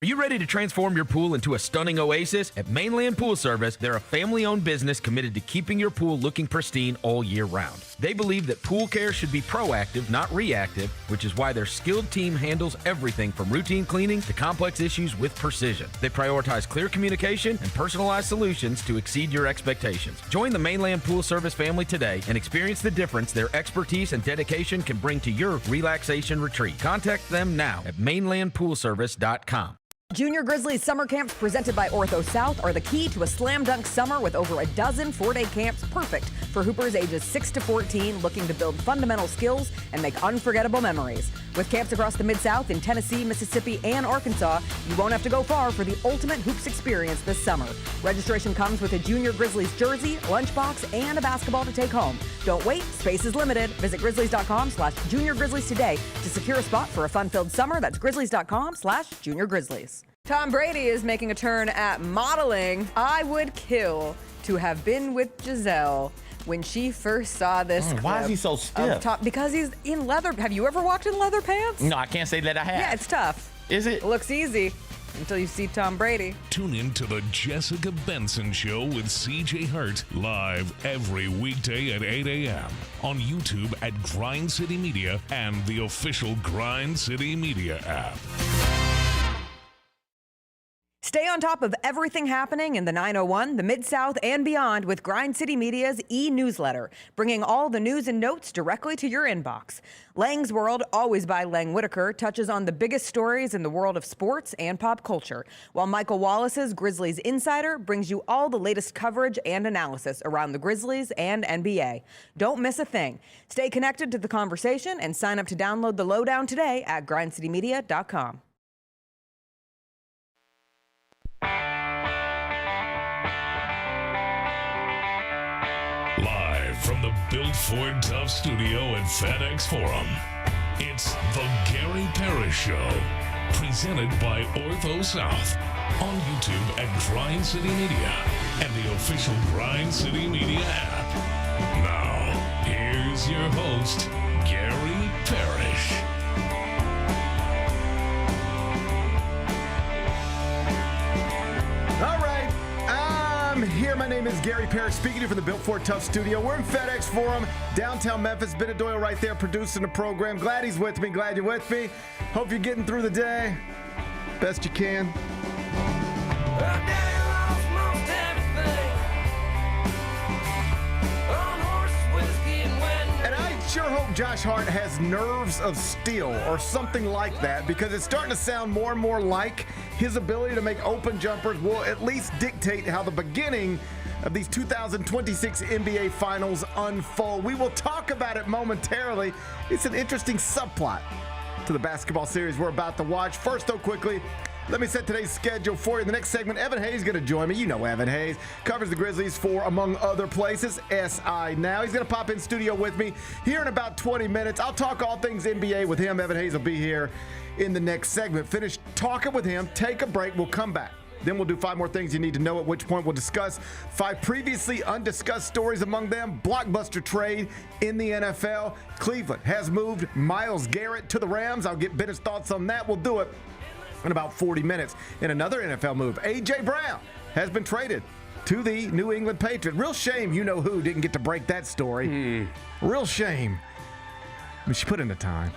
Are you ready to transform your pool into a stunning oasis? At Mainland Pool Service, they're a family-owned business committed to keeping your pool looking pristine all year round. They believe that pool care should be proactive, not reactive, which is why their skilled team handles everything from routine cleaning to complex issues with precision. They prioritize clear communication and personalized solutions to exceed your expectations. Join the Mainland Pool Service family today and experience the difference their expertise and dedication can bring to your relaxation retreat. Contact them now at mainlandpoolservice.com. Junior Grizzlies summer camps presented by Ortho South are the key to a slam dunk summer with over a dozen 4-day camps perfect for hoopers ages 6 to 14 looking to build fundamental skills and make unforgettable memories. With camps across the Mid-South in Tennessee, Mississippi, and Arkansas, you won't have to go far for the ultimate hoops experience this summer. Registration comes with a Junior Grizzlies jersey, lunchbox, and a basketball to take home. Don't wait, space is limited. Visit grizzlies.com/Junior Grizzlies today to secure a spot for a fun-filled summer. That's grizzlies.com/Junior Grizzlies. Tom Brady is making a turn at modeling. I would kill to have been with Giselle when she first saw this clip. Why is he so stiff? Because he's in leather. Have you ever walked in leather pants? No, I can't say that I have. Yeah, it's tough. Is it? It looks easy until you see Tom Brady. Tune in to the Jessica Benson Show with CJ Hart live every weekday at 8 a.m. on YouTube at Grind City Media and the official Grind City Media app. Stay on top of everything happening in the 901, the Mid-South, and beyond with Grind City Media's e-newsletter, bringing all the news and notes directly to your inbox. Lang's World, always by Lang Whitaker, touches on the biggest stories in the world of sports and pop culture, while Michael Wallace's Grizzlies Insider brings you all the latest coverage and analysis around the Grizzlies and NBA. Don't miss a thing. Stay connected to the conversation and sign up to download the lowdown today at grindcitymedia.com. Live from the Built Ford Tough studio at FedEx Forum, it's the Gary Parrish Show, presented by Ortho South, on YouTube at Grind City Media and the official Grind City Media app. Now, here's your host, Gary Parrish. All right, I'm here. My name is Gary Parrish, speaking to you from the Built Ford Tough studio. We're in FedEx Forum, downtown Memphis. Bennett Doyle right there producing the program. Glad he's with me. Glad you're with me. Hope you're getting through the day best you can. And I sure hope Josh Hart has nerves of steel or something like that, because it's starting to sound more and more like his ability to make open jumpers will at least dictate how the beginning of these 2026 NBA Finals unfold. We will talk about it momentarily. It's an interesting subplot to the basketball series we're about to watch. First, though, quickly, let me set today's schedule for you. In the next segment, Evan Hayes is going to join me. You know Evan Hayes. Covers the Grizzlies for, among other places, SI Now. He's going to pop in studio with me here in about 20 minutes. I'll talk all things NBA with him. Evan Hayes will be here in the next segment. Finish talking with him, take a break, we'll come back. Then we'll do 5 more things you need to know, at which point we'll discuss 5 previously undiscussed stories, among them blockbuster trade in the NFL. Cleveland has moved Myles Garrett to the Rams. I'll get Bennett's thoughts on that. We'll do it in about 40 minutes. In another NFL move, A.J. Brown has been traded to the New England Patriots. Real shame you-know-who didn't get to break that story. Real shame. I mean, she put in the time.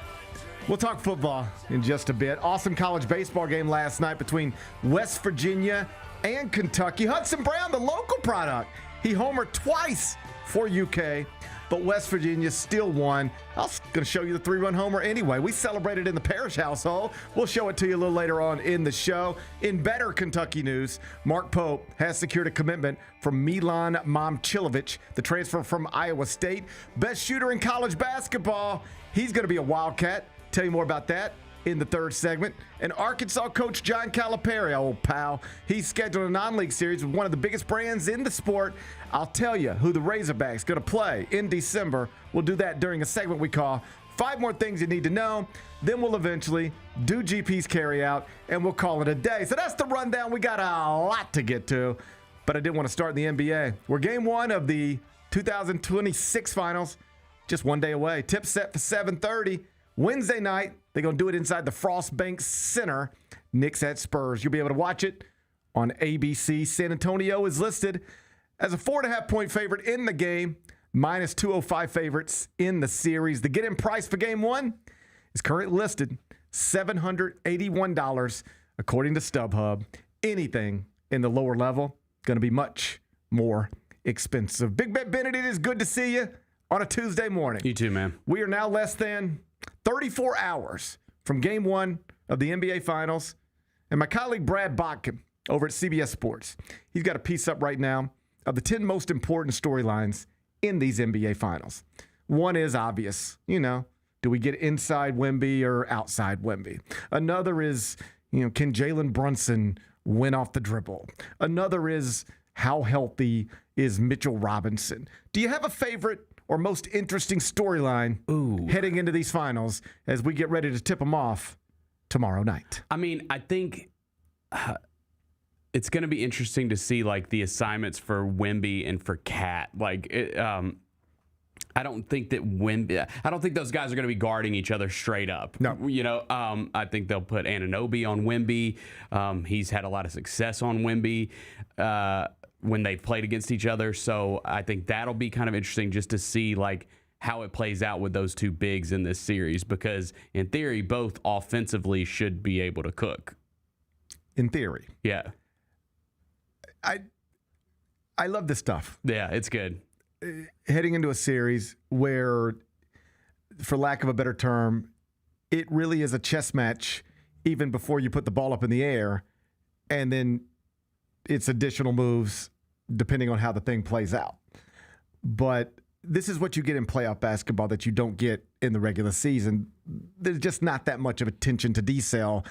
We'll talk football in just a bit. Awesome college baseball game last night between West Virginia and Kentucky. Hudson Brown, the local product, he homered twice for UK, but West Virginia still won. I was going to show you the 3-run homer anyway. We celebrated in the Parrish household. We'll show it to you a little later on in the show. In better Kentucky news, Mark Pope has secured a commitment from Milan Momcilovic, the transfer from Iowa State. Best shooter in college basketball. He's going to be a Wildcat. Tell you more about that in the third segment. And Arkansas coach John Calipari, old pal, he's scheduled a non-league series with one of the biggest brands in the sport. I'll tell you who the Razorbacks going to play in December. We'll do that during a segment we call 5 More Things You Need to Know. Then we'll eventually do GP's carryout, and we'll call it a day. So that's the rundown. We got a lot to get to, but I did want to start in the NBA. We're game 1 of the 2026 finals, just one day away. Tip set for 7:30. Wednesday night, they're going to do it inside the Frost Bank Center. Knicks at Spurs. You'll be able to watch it on ABC. San Antonio is listed as a 4.5-point favorite in the game, minus 205 favorites in the series. The get-in price for game one is currently listed $781, according to StubHub. Anything in the lower level going to be much more expensive. Big Bet Bennett, it is good to see you on a Tuesday morning. You too, man. We are now less than 34 hours from game one of the NBA Finals. And my colleague Brad Botkin over at CBS Sports, he's got a piece up right now of the 10 most important storylines in these NBA Finals. One is obvious, do we get inside Wemby or outside Wemby? Another is, can Jalen Brunson win off the dribble? Another is, how healthy is Mitchell Robinson? Do you have a favorite or most interesting storyline heading into these finals as we get ready to tip them off tomorrow night? I mean, I think it's going to be interesting to see the assignments for Wemby and for Cat. I don't think that I don't think those guys are going to be guarding each other straight up. No. I think they'll put Anunoby on Wemby. He's had a lot of success on Wemby when they've played against each other. So I think that'll be kind of interesting just to see how it plays out with those two bigs in this series, because in theory, both offensively should be able to cook. In theory. Yeah. I love this stuff. Yeah, it's good. Heading into a series where, for lack of a better term, it really is a chess match even before you put the ball up in the air, and then it's additional moves depending on how the thing plays out. But this is what you get in playoff basketball that you don't get in the regular season. There's just not that much of attention to detail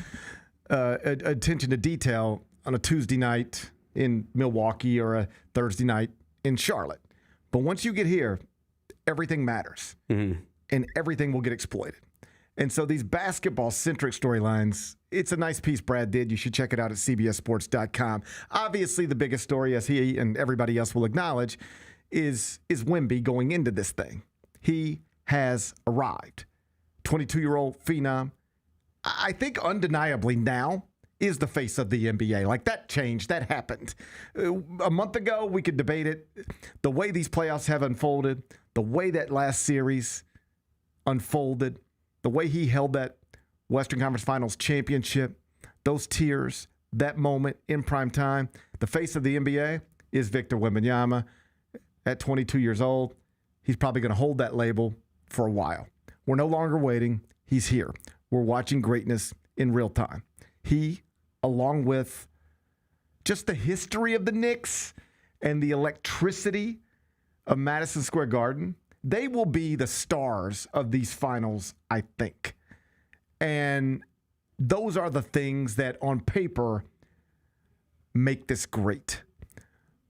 on a Tuesday night in Milwaukee or a Thursday night in Charlotte. But once you get here, everything matters, and everything will get exploited. And so these basketball-centric storylines, it's a nice piece Brad did. You should check it out at cbssports.com. Obviously, the biggest story, as he and everybody else will acknowledge, is Wemby going into this thing. He has arrived. 22-year-old phenom. I think undeniably now is the face of the NBA. That changed. That happened. A month ago, we could debate it. The way these playoffs have unfolded, the way that last series unfolded, the way he held that Western Conference Finals championship, those tears, that moment in prime time, the face of the NBA is Victor Wembanyama. At 22 years old, he's probably going to hold that label for a while. We're no longer waiting. He's here. We're watching greatness in real time. He, along with just the history of the Knicks and the electricity of Madison Square Garden, they will be the stars of these finals, I think. And those are the things that on paper make this great.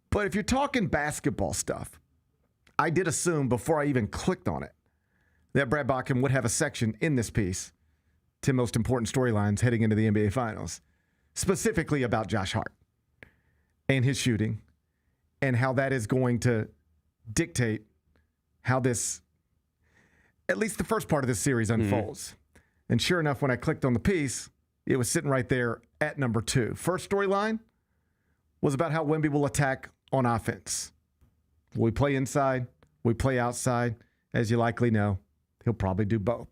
But if you're talking basketball stuff, I did assume before I even clicked on it that Brad Botkin would have a section in this piece, 10 most important storylines heading into the NBA Finals, specifically about Josh Hart and his shooting and how that is going to dictate how this, at least the first part of this series, unfolds. And sure enough, when I clicked on the piece, it was sitting right there at number 2. First storyline was about how Wemby will attack on offense. We play inside, we play outside. As you likely know, he'll probably do both.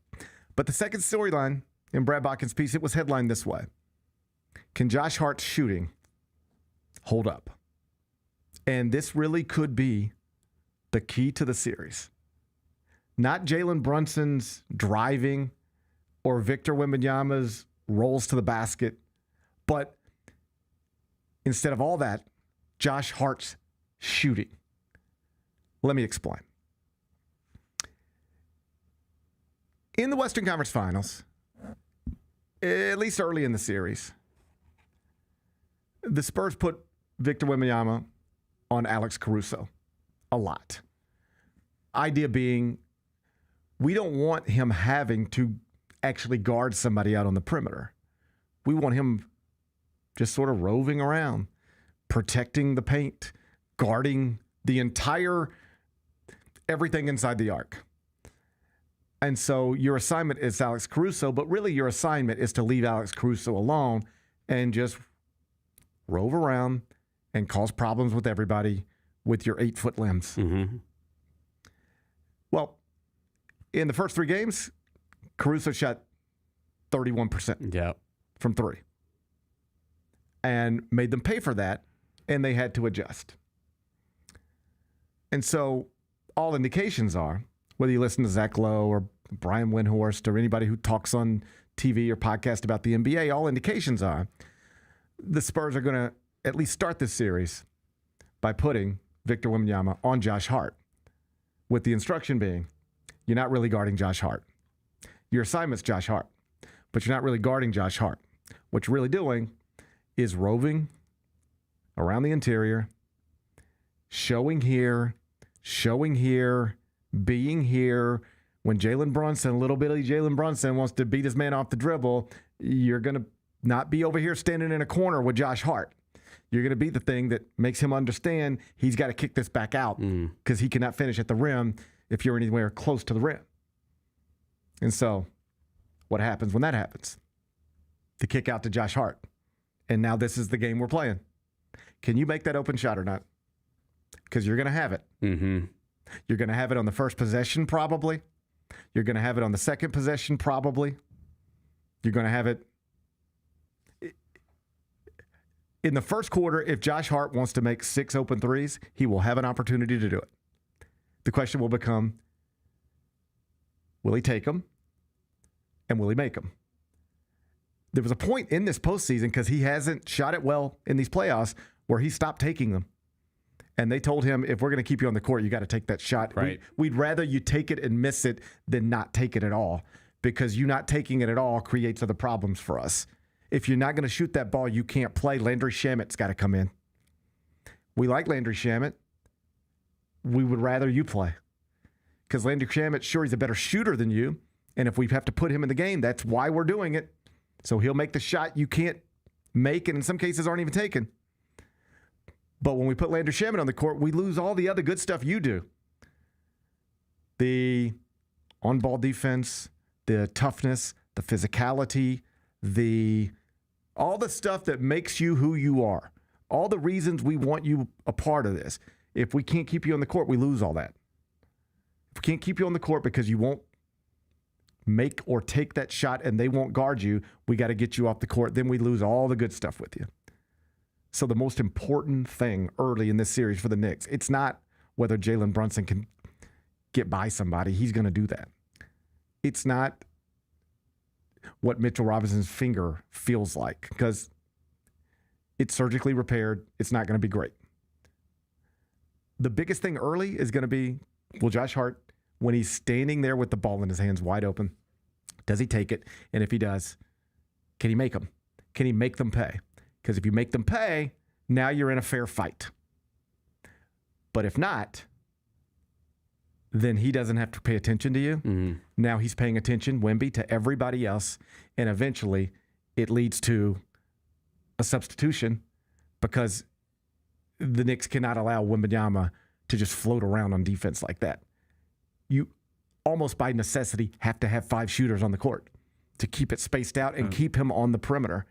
But the second storyline in Brad Botkin's piece, it was headlined this way: can Josh Hart's shooting hold up? And this really could be the key to the series. Not Jalen Brunson's driving or Victor Wembanyama's rolls to the basket, but instead of all that, Josh Hart's shooting. Let me explain. In the Western Conference Finals, at least early in the series, the Spurs put Victor Wembanyama on Alex Caruso a lot. Idea being, we don't want him having to actually guard somebody out on the perimeter. We want him just sort of roving around, protecting the paint, guarding the entire everything inside the arc. And so your assignment is Alex Caruso, but really your assignment is to leave Alex Caruso alone and just rove around and cause problems with everybody with your 8-foot limbs. Mm-hmm. Well, in the first 3 games, Caruso shot 31% from 3 and made them pay for that, and they had to adjust. And so all indications are, whether you listen to Zach Lowe or Brian Windhorst or anybody who talks on TV or podcast about the NBA, all indications are the Spurs are going to at least start this series by putting Victor Wembanyama on Josh Hart, with the instruction being, you're not really guarding Josh Hart. Your assignment's Josh Hart, but you're not really guarding Josh Hart. What you're really doing is roving around the interior, showing here, being here. When Jalen Brunson, little bitty Jalen Brunson, wants to beat his man off the dribble, you're going to not be over here standing in a corner with Josh Hart. You're going to be the thing that makes him understand he's got to kick this back out because he cannot finish at the rim if you're anywhere close to the rim. And so what happens when that happens? The kick out to Josh Hart. And now this is the game we're playing. Can you make that open shot or not? Because you're going to have it. Mm-hmm. You're going to have it on the first possession, probably. You're going to have it on the second possession, probably. You're going to have it in the first quarter. If Josh Hart wants to make 6 open threes, he will have an opportunity to do it. The question will become, will he take them? And will he make them? There was a point in this postseason, because he hasn't shot it well in these playoffs, where he stopped taking them. And they told him, if we're going to keep you on the court, you got to take that shot. Right. We'd rather you take it and miss it than not take it at all, because you not taking it at all creates other problems for us. If you're not going to shoot that ball, you can't play. Landry Shamit's got to come in. We like Landry Shamit. We would rather you play, because Landry Shamit, sure, he's a better shooter than you. And if we have to put him in the game, that's why we're doing it. So he'll make the shot you can't make, and in some cases aren't even taken. But when we put Landry Shamet on the court, we lose all the other good stuff you do. The on-ball defense, the toughness, the physicality, all the stuff that makes you who you are. All the reasons we want you a part of this. If we can't keep you on the court, we lose all that. If we can't keep you on the court because you won't make or take that shot and they won't guard you, we got to get you off the court. Then we lose all the good stuff with you. So the most important thing early in this series for the Knicks, it's not whether Jalen Brunson can get by somebody. He's going to do that. It's not what Mitchell Robinson's finger feels like, because it's surgically repaired. It's not going to be great. The biggest thing early is going to be, will Josh Hart, when he's standing there with the ball in his hands wide open, does he take it? And if he does, can he make them? Can he make them pay? Because if you make them pay, now you're in a fair fight. But if not, then he doesn't have to pay attention to you. Mm-hmm. Now he's paying attention, Wemby, to everybody else. And eventually it leads to a substitution, because the Knicks cannot allow Wembanyama to just float around on defense like that. You almost by necessity have to have 5 shooters on the court to keep it spaced out and keep him on the perimeter.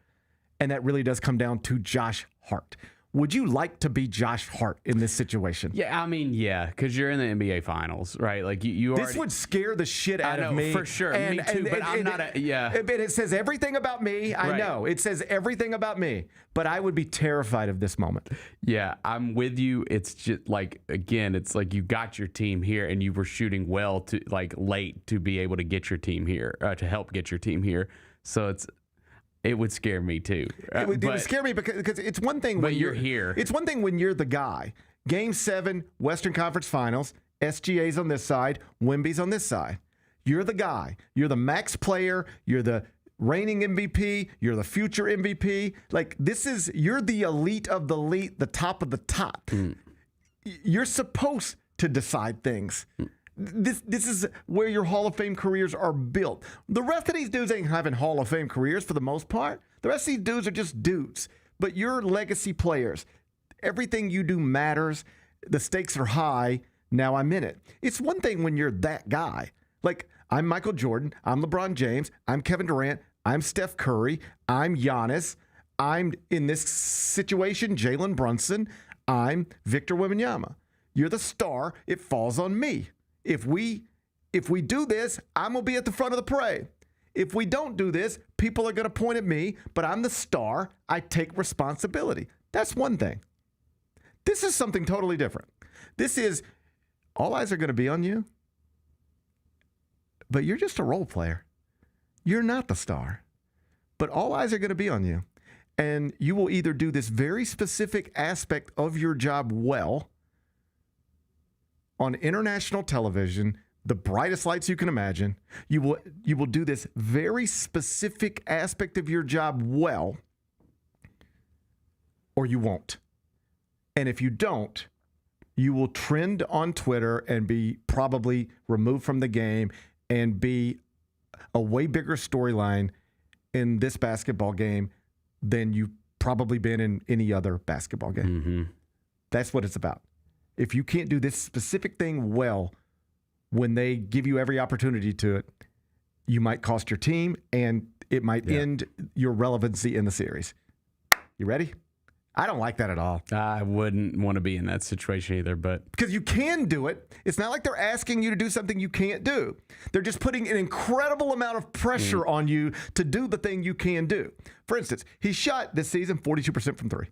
And that really does come down to Josh Hart. Would you like to be Josh Hart in this situation? Yeah, I mean, yeah, because you're in the NBA Finals, right? Like you this would scare the shit out of me. For sure. Me too, but I'm not It says everything about me. I know. It says everything about me. But I would be terrified of this moment. Yeah, I'm with you. It's just like, again, it's like you got your team here and you were shooting well to like late to be able to get your team here, to help get your team here. So it would scare me too. It would scare me because it's one thing when you're here. It's one thing when you're the guy. Game 7, Western Conference Finals, SGA's on this side, Wemby's on this side. You're the guy. You're the max player. You're the reigning MVP. You're the future MVP. Like, you're the elite of the elite, the top of the top. You're supposed to decide things. This is where your Hall of Fame careers are built. The rest of these dudes ain't having Hall of Fame careers for the most part. The rest of these dudes are just dudes. But you're legacy players. Everything you do matters. The stakes are high. Now I'm in it. It's one thing when you're that guy. Like, I'm Michael Jordan. I'm LeBron James. I'm Kevin Durant. I'm Steph Curry. I'm Giannis. I'm in this situation, Jalen Brunson. I'm Victor Wembanyama. You're the star. It falls on me. If we do this, I'm going to be at the front of the parade. If we don't do this, people are going to point at me, but I'm the star. I take responsibility. That's one thing. This is something totally different. This is all eyes are going to be on you, but you're just a role player. You're not the star, but all eyes are going to be on you. And you will either do this very specific aspect of your job well on international television, the brightest lights you can imagine. You will do this very specific aspect of your job well, or you won't. And if you don't, you will trend on Twitter and be probably removed from the game and be a way bigger storyline in this basketball game than you've probably been in any other basketball game. Mm-hmm. That's what it's about. If you can't do this specific thing well when they give you every opportunity to it, you might cost your team and it might end your relevancy in the series. You ready? I don't like that at all. I wouldn't want to be in that situation either, but because you can do it. It's not like they're asking you to do something you can't do. They're just putting an incredible amount of pressure on you to do the thing you can do. For instance, he shot this season 42% from three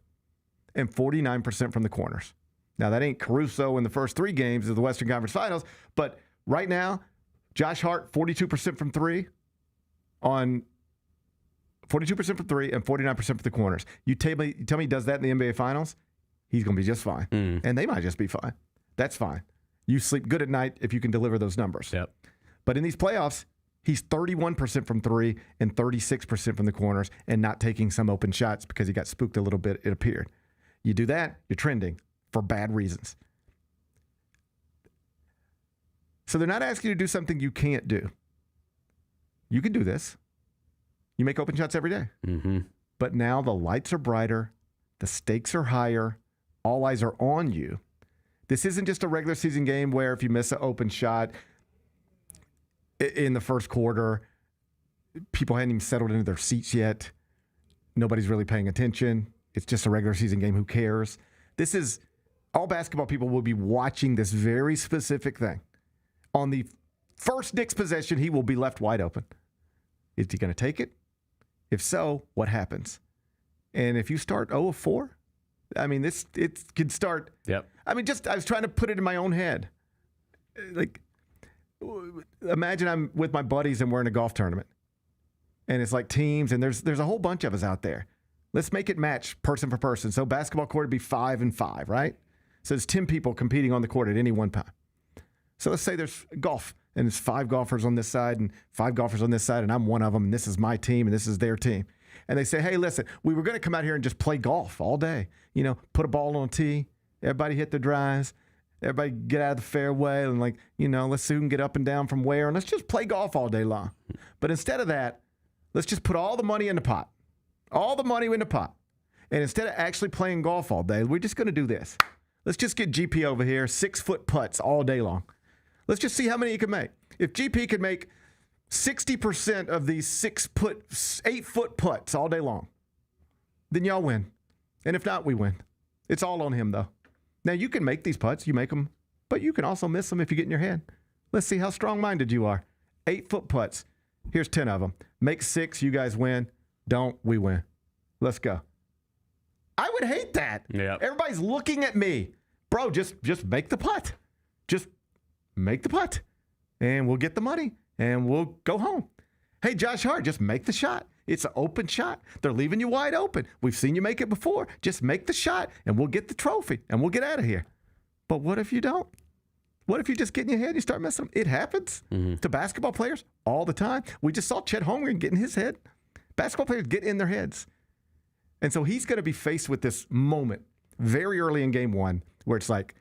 and 49% from the corners. Now, that ain't Caruso in the first three games of the Western Conference Finals, but right now, Josh Hart, 42% from three on 42% from three and 49% from the corners. You tell me he does that in the NBA Finals, he's going to be just fine. And they might just be fine. That's fine. You sleep good at night if you can deliver those numbers. Yep. But in these playoffs, he's 31% from three and 36% from the corners and not taking some open shots because he got spooked a little bit, it appeared. You do that, you're trending for bad reasons. So they're not asking you to do something you can't do. You can do this. You make open shots every day. Mm-hmm. But now the lights are brighter. The stakes are higher. All eyes are on you. This isn't just a regular season game where if you miss an open shot in the first quarter, people hadn't even settled into their seats yet. Nobody's really paying attention. It's just a regular season game. Who cares? This is all basketball people will be watching this very specific thing. On the first Knicks possession, he will be left wide open. Is he going to take it? If so, what happens? And if you start 0-4, I mean, it could start. Yep. I mean, I was trying to put it in my own head. Like, imagine I'm with my buddies and we're in a golf tournament. And it's like teams, and there's a whole bunch of us out there. Let's make it match person for person. So basketball court would be 5-5, right? So there's 10 people competing on the court at any one time. So let's say there's golf, and there's 5 golfers on this side and 5 golfers on this side, and I'm one of them, and this is my team, and this is their team. And they say, hey, listen, we were going to come out here and just play golf all day. You know, put a ball on a tee, everybody hit their drives, everybody get out of the fairway, and let's see who can get up and down from where, and let's just play golf all day long. But instead of that, let's just put all the money in the pot. All the money in the pot. And instead of actually playing golf all day, we're just going to do this. Let's just get GP over here, 6-foot putts all day long. Let's just see how many he can make. If GP could make 60% of these 8-foot putts all day long, then y'all win. And if not, we win. It's all on him, though. Now, you can make these putts. You make them. But you can also miss them if you get in your head. Let's see how strong-minded you are. 8-foot putts. Here's 10 of them. Make 6, you guys win. Don't, we win. Let's go. I would hate that. Yep. Everybody's looking at me. Bro, just make the putt. Just make the putt. And we'll get the money. And we'll go home. Hey, Josh Hart, just make the shot. It's an open shot. They're leaving you wide open. We've seen you make it before. Just make the shot, and we'll get the trophy, and we'll get out of here. But what if you don't? What if you just get in your head and you start messing them? It happens to basketball players all the time. We just saw Chet Holmgren get in his head. Basketball players get in their heads. And so he's going to be faced with this moment very early in game one where it's like,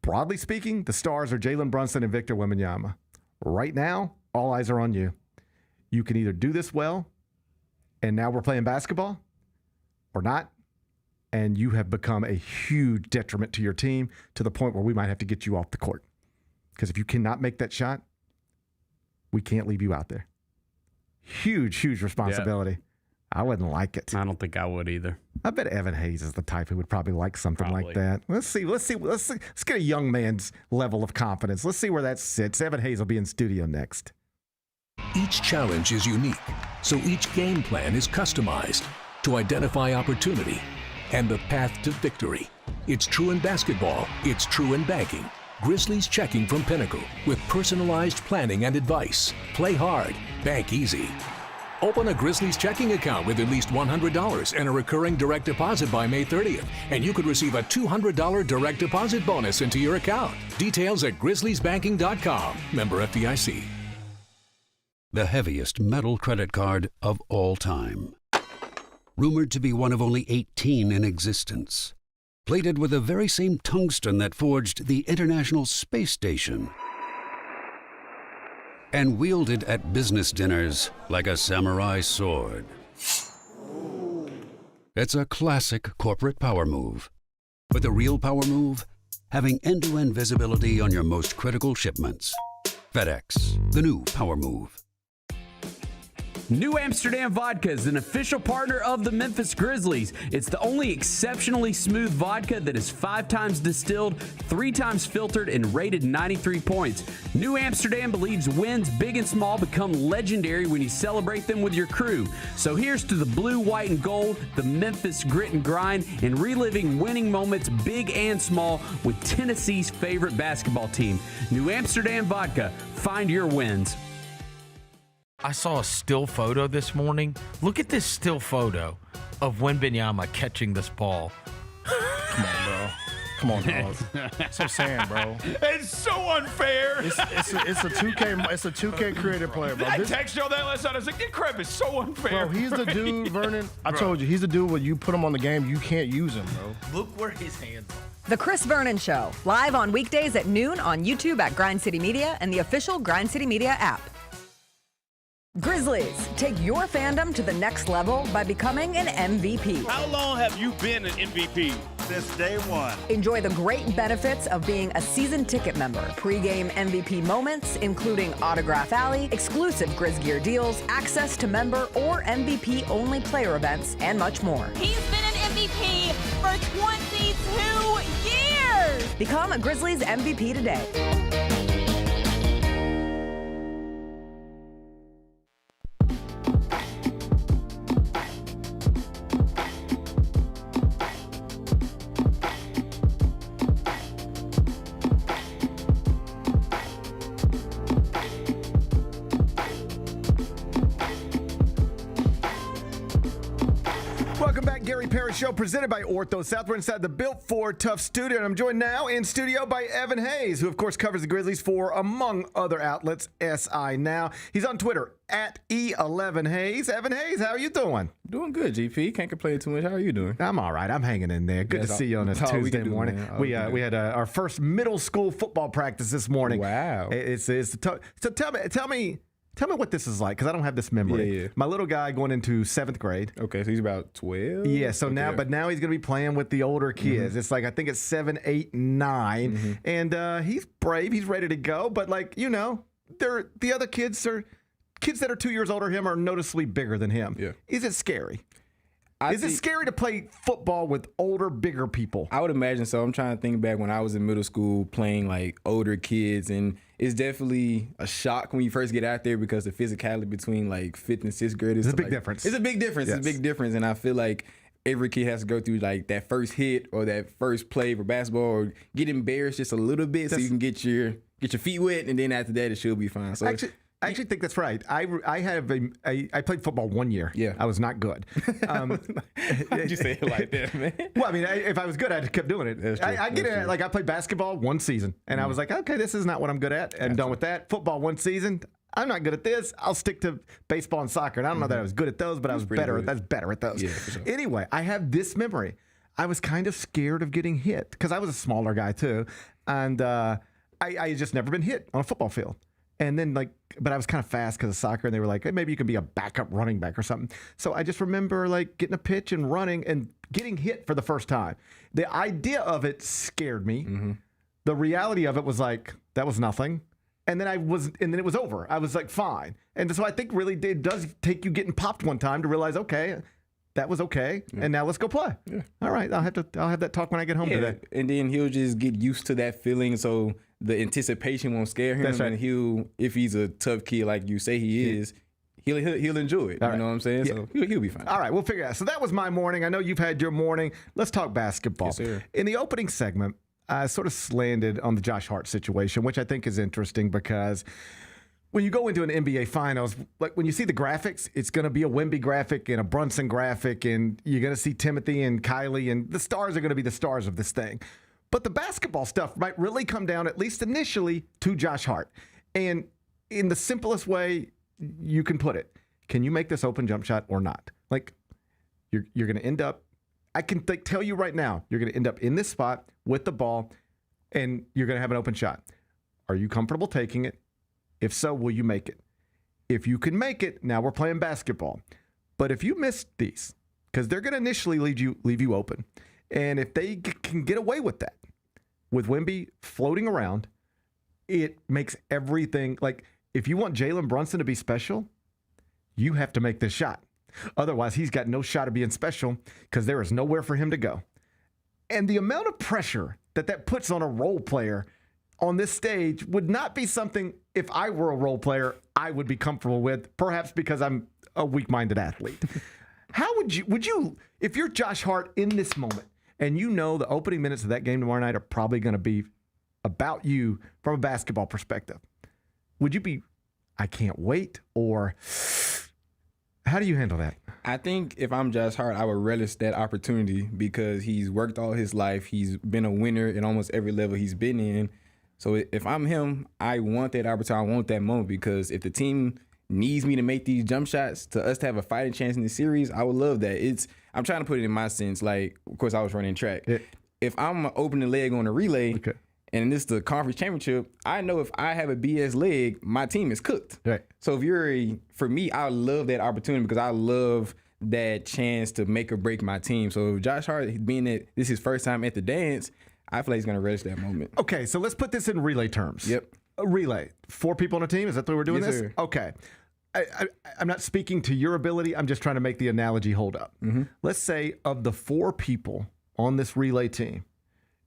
broadly speaking, the stars are Jalen Brunson and Victor Wembanyama. Right now, all eyes are on you. You can either do this well, and now we're playing basketball, or not, and you have become a huge detriment to your team to the point where we might have to get you off the court. Because if you cannot make that shot, we can't leave you out there. Huge, huge responsibility. I wouldn't like it. I don't think I would either. I bet Evan Hayes is the type who would probably like something like that. Let's see. Let's get a young man's level of confidence. Let's see where that sits. Evan Hayes will be in studio next. Each challenge is unique, so each game plan is customized to identify opportunity and the path to victory. It's true in basketball. It's true in banking. Grizzlies Checking from Pinnacle with personalized planning and advice. Play hard, bank easy. Open a Grizzlies checking account with at least $100 and a recurring direct deposit by May 30th, and you could receive a $200 direct deposit bonus into your account. Details at grizzliesbanking.com. Member FDIC. The heaviest metal credit card of all time. Rumored to be one of only 18 in existence. Plated with the very same tungsten that forged the International Space Station. And wielded at business dinners like a samurai sword. It's a classic corporate power move. But the real power move? Having end-to-end visibility on your most critical shipments. FedEx, the new power move. New Amsterdam Vodka is an official partner of the Memphis Grizzlies. It's the only exceptionally smooth vodka that is 5 times distilled, 3 times filtered, and rated 93 points. New Amsterdam believes wins big and small become legendary when you celebrate them with your crew. So here's to the blue, white, and gold, the Memphis grit and grind, and reliving winning moments big and small with Tennessee's favorite basketball team. New Amsterdam Vodka. Find your wins. I saw a still photo this morning. Look at this still photo of Wembanyama catching this ball. Come on, bro. Come on, dog. That's what I'm saying, bro. It's so unfair. It's a 2K creative player, bro. I texted you on that last night. I was like, that crap is so unfair. Bro, he's the dude, Vernon. I told you, he's the dude when you put him on the game, you can't use him, bro. Look where his hands are. The Chris Vernon Show, live on weekdays at noon on YouTube at Grind City Media and the official Grind City Media app. Grizzlies, take your fandom to the next level by becoming an MVP. How long have you been an MVP? Since day one. Enjoy the great benefits of being a season ticket member. Pre-game MVP moments, including Autograph Alley, exclusive Grizz Gear deals, access to member or MVP-only player events, and much more. He's been an MVP for 22 years! Become a Grizzlies MVP today. Welcome back, Gary Parrish Show, presented by Ortho South. We're inside the Built for Tough studio, and I'm joined now in studio by Evan Hayes, who, of course, covers the Grizzlies for, among other outlets, SI Now. He's on Twitter, at E11Hayes. Evan Hayes, how are you doing? Doing good, GP. Can't complain too mumuch. How are you doing? I'm all right. I'm hanging in there. Good to see you on this Tuesday morning. We had our first middle school football practice this morning. Wow. It's tough. So tell me what this is like, because I don't have this memory. Yeah. My little guy going into 7th grade. Okay, so he's about 12? Yeah, so okay. now he's going to be playing with the older kids. Mm-hmm. It's like, I think it's 7, 8, 9. Mm-hmm. And he's brave. He's ready to go. But, like, you know, the other kids that are 2 years older than him are noticeably bigger than him. Yeah. Is it scary? Is it scary to play football with older, bigger people? I would imagine so. I'm trying to think back when I was in middle school playing like older kids, and it's definitely a shock when you first get out there because the physicality between like 5th and 6th graders. It's a big difference. It's a big difference. Yes. It's a big difference, and I feel like every kid has to go through like that first hit or that first play for basketball or get embarrassed just a little bit so you can get your feet wet, and then after that it should be fine. So I actually think that's right. I played football 1 year. Yeah. I was not good. How'd you say it like that, man? Well, I mean, if I was good, I'd kept doing it. I get it. Like, I played basketball 1 season, and I was like, okay, this is not what I'm good at. And done with that. Football 1 season. I'm not good at this. I'll stick to baseball and soccer. And I don't know that I was good at those, but I was better at those. Yeah, for sure. Anyway, I have this memory. I was kind of scared of getting hit because I was a smaller guy too, and I had just never been hit on a football field. And then, but I was kind of fast because of soccer, and they were like, hey, maybe you could be a backup running back or something. So I just remember, getting a pitch and running and getting hit for the first time. The idea of it scared me. Mm-hmm. The reality of it was that was nothing. And then it was over. I was like, fine. And so I think really it does take you getting popped one time to realize, okay, that was okay. Yeah. And now let's go play. Yeah. All right. I'll have that talk when I get home today. And then he'll just get used to that feeling. So the anticipation won't scare him. That's right. And if he's a tough kid like you say he is, he'll enjoy it. You know what I'm saying? Yeah. So he'll be fine. All right. We'll figure it out. So that was my morning. I know you've had your morning. Let's talk basketball. Yes, sir. In the opening segment, I sort of slanted on the Josh Hart situation, which I think is interesting because when you go into an NBA Finals, like when you see the graphics, it's going to be a Wemby graphic and a Brunson graphic, and you're going to see Timothy and Kylie, and the stars are going to be the stars of this thing. But the basketball stuff might really come down, at least initially, to Josh Hart. And in the simplest way you can put it, can you make this open jump shot or not? Like, you're going to end up, I can tell you right now, you're going to end up in this spot with the ball, and you're going to have an open shot. Are you comfortable taking it? If so, will you make it? If you can make it, now we're playing basketball. But if you miss these, because they're going to initially leave you open, and if they can get away with that, with Wemby floating around, it makes everything, like, if you want Jalen Brunson to be special, you have to make this shot. Otherwise, he's got no shot of being special because there is nowhere for him to go. And the amount of pressure that puts on a role player on this stage would not be something, if I were a role player, I would be comfortable with, perhaps because I'm a weak-minded athlete. How would you, if you're Josh Hart in this moment, and you know the opening minutes of that game tomorrow night are probably going to be about you from a basketball perspective, would you be, I can't wait, or how do you handle that? I think if I'm Josh Hart, I would relish that opportunity because he's worked all his life. He's been a winner in almost every level he's been in. So if I'm him, I want that opportunity. I want that moment because if the team needs me to make these jump shots to us to have a fighting chance in the series, I would love that. I'm trying to put it in my sense. Like, of course, I was running track. Yeah. If I'm an opening leg on a relay, okay, and this is the conference championship, I know if I have a BS leg, my team is cooked. Right. So for me, I love that opportunity because I love that chance to make or break my team. So if Josh Hart, being that this is his first time at the dance, I feel like he's going to relish that moment. Okay, so let's put this in relay terms. Yep. A relay. 4 people on a team? Is that the way we're doing yes, this? Sir. Okay. I'm not speaking to your ability. I'm just trying to make the analogy hold up. Mm-hmm. Let's say of the 4 people on this relay team,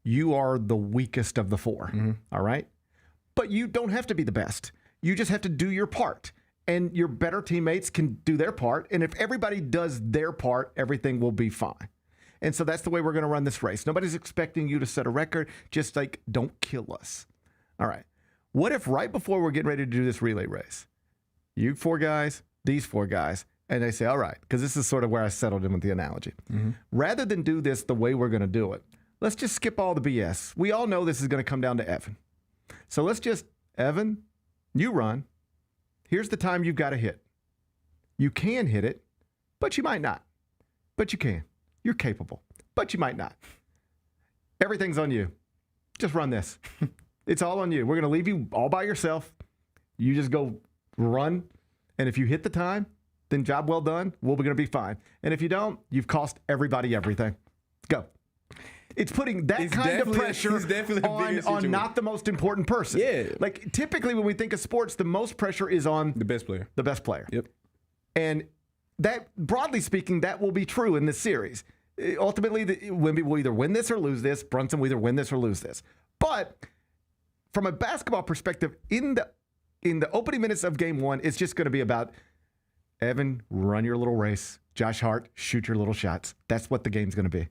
you are the weakest of the 4, mm-hmm, all right? But you don't have to be the best. You just have to do your part. And your better teammates can do their part. And if everybody does their part, everything will be fine. And so that's the way we're going to run this race. Nobody's expecting you to set a record. Just like, don't kill us. All right. What if right before we're getting ready to do this relay race, you 4 guys, these 4 guys, and they say, all right, because this is sort of where I settled in with the analogy. Mm-hmm. Rather than do this the way we're going to do it, let's just skip all the BS. We all know this is going to come down to Evan. So let's just, Evan, you run. Here's the time you've got to hit. You can hit it, but you might not. But you can. You're capable, but you might not. Everything's on you. Just run this. It's all on you. We're going to leave you all by yourself. You just go run. And if you hit the time, then job well done. We're going to be fine. And if you don't, you've cost everybody everything. Go. It's putting that kind of pressure on not the most important person. Yeah. Like typically when we think of sports, the most pressure is on the best player. The best player. Yep. And that, broadly speaking, that will be true in this series. Ultimately, Wemby will either win this or lose this. Brunson will either win this or lose this. But from a basketball perspective, in the opening minutes of game 1, it's just going to be about Evan, run your little race. Josh Hart, shoot your little shots. That's what the game's going to be.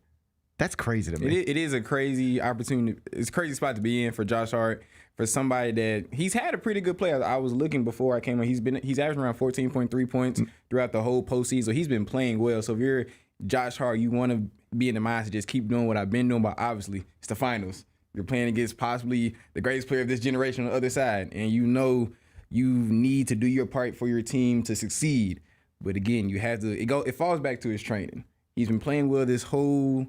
That's crazy to me. It is a crazy opportunity. It's a crazy spot to be in for Josh Hart, for somebody that he's had a pretty good play. I was looking before I came on. He's averaging around 14.3 points throughout the whole postseason. So he's been playing well. So if you're Josh Hart, you want to be in the mindset, just keep doing what I've been doing. But obviously, it's the finals. You're playing against possibly the greatest player of this generation on the other side, and you know you need to do your part for your team to succeed. But again, you have to. It falls back to his training. He's been playing well this whole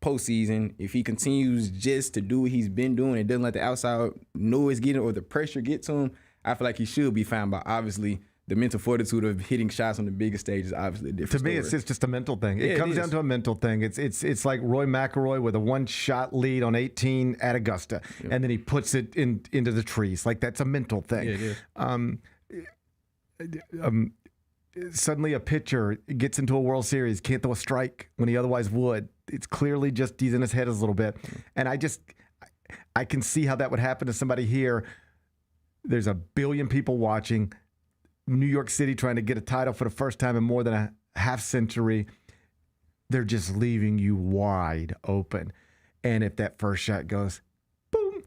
postseason. If he continues just to do what he's been doing and doesn't let the outside noise get him or the pressure get to him, I feel like he should be fine. But obviously, the mental fortitude of hitting shots on the biggest stage is obviously a different To me, story. it's just a mental thing. It comes down to a mental thing. It's like Roy McIlroy with a one-shot lead on 18 at Augusta, and then he puts it into the trees. Like, that's a mental thing. Yeah, it is. Suddenly a pitcher gets into a World Series, can't throw a strike when he otherwise would. It's clearly just he's in his head a little bit. And I can see how that would happen to somebody here. There's a billion people watching. New York City trying to get a title for the first time in more than a half century. They're just leaving you wide open. And if that first shot goes, boom,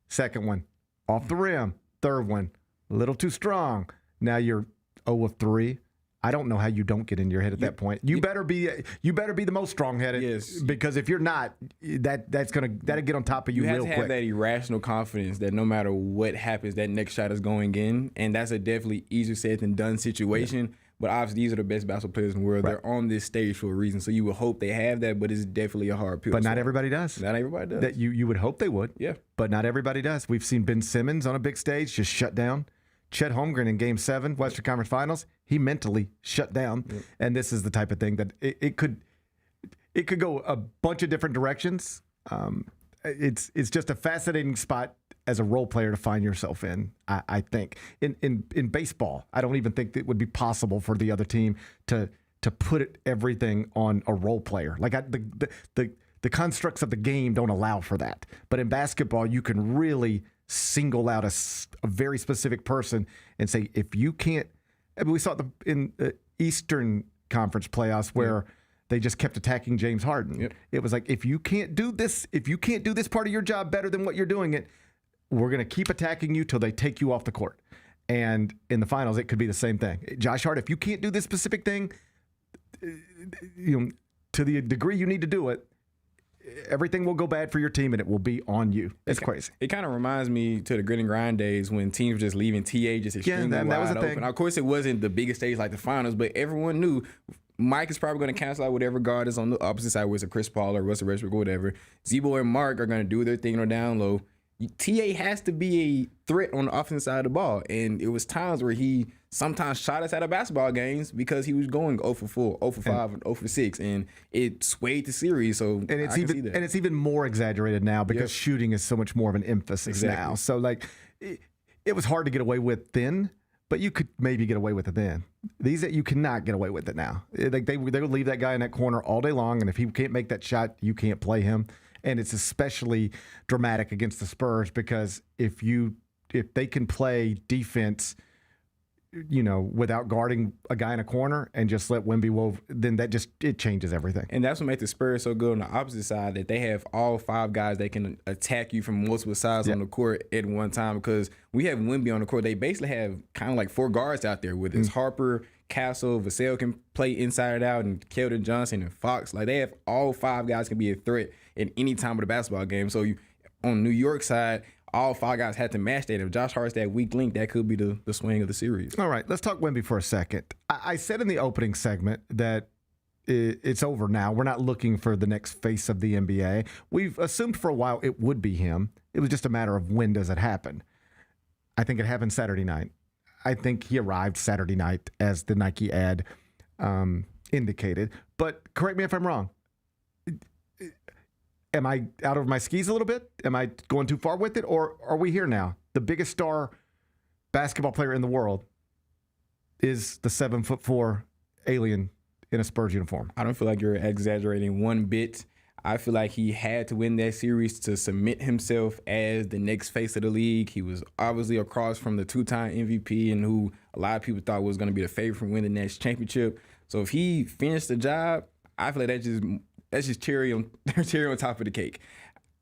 second one, off the rim, third one, a little too strong. Now you're 0 of 3. I don't know how you don't get in your head at that point. You better be the most strong-headed. Yes. Because if you're not, that'll get on top of you real quick. You have to have that irrational confidence that no matter what happens, that next shot is going in, and that's a definitely easier said than done situation. Yeah. But obviously, these are the best basketball players in the world. Right. They're on this stage for a reason, so you would hope they have that. But it's definitely a hard pill. But not everybody does. Not everybody does. That you would hope they would. Yeah. But not everybody does. We've seen Ben Simmons on a big stage just shut down. Chet Holmgren in Game 7, Western Conference Finals, he mentally shut down. Yep. And this is the type of thing that it could go a bunch of different directions. It's just a fascinating spot as a role player to find yourself in, I think. In baseball, I don't even think it would be possible for the other team to put everything on a role player. Like the constructs of the game don't allow for that. But in basketball, you can really single out a very specific person and say, if you can't, I mean, we saw it in the Eastern Conference playoffs where they just kept attacking James Harden. Yep. It was like, if you can't do this part of your job better than what you're doing it, we're going to keep attacking you till they take you off the court. And in the finals, it could be the same thing. Josh Hart, if you can't do this specific thing, to the degree you need to do it, everything will go bad for your team, and it will be on you. It's crazy. It kind of reminds me to the grit and grind days when teams were just leaving TA just extremely that was wide a open. thing. Now, of course, it wasn't the biggest stage like the finals, but everyone knew Mike is probably going to cancel out whatever guard is on the opposite side, whether it's a Chris Paul or Russell Westbrook or whatever. Z-Boy and Mark are going to do their thing on down low. TA has to be a threat on the offensive side of the ball, and it was times where he sometimes shot us out of basketball games because he was going 0 for 4, 0 for 5, and 0 for 6, and it swayed the series. So it's even more exaggerated now because shooting is so much more of an emphasis now. So like, it was hard to get away with then, but you could maybe get away with it then. You cannot get away with it now. Like they would leave that guy in that corner all day long, and if he can't make that shot, you can't play him. And it's especially dramatic against the Spurs because if they can play defense, without guarding a guy in a corner and just let Wemby wove, then it changes everything. And that's what makes the Spurs so good on the opposite side, that they have all 5 guys that can attack you from multiple sides on the court at one time. Because we have Wemby on the court, they basically have kind of like 4 guards out there with Harper, Castle, Vassell can play inside out, and Keldon Johnson and Fox. Like, they have all 5 guys can be a threat at any time of the basketball game. So on New York side, all 5 guys had to match that. If Josh Hart's that weak link, that could be the swing of the series. All right, let's talk Wemby for a second. I said in the opening segment that it's over now. We're not looking for the next face of the NBA. We've assumed for a while it would be him. It was just a matter of when does it happen. I think it happened Saturday night. I think he arrived Saturday night, as the Nike ad indicated. But correct me if I'm wrong. Am I out of my skis a little bit? Am I going too far with it? Or are we here now? The biggest star basketball player in the world is the 7'4" alien in a Spurs uniform. I don't feel like you're exaggerating one bit. I feel like he had to win that series to cement himself as the next face of the league. He was obviously across from the 2-time MVP and who a lot of people thought was going to be the favorite for winning the next championship. So if he finished the job, I feel like that's just cherry on top of the cake.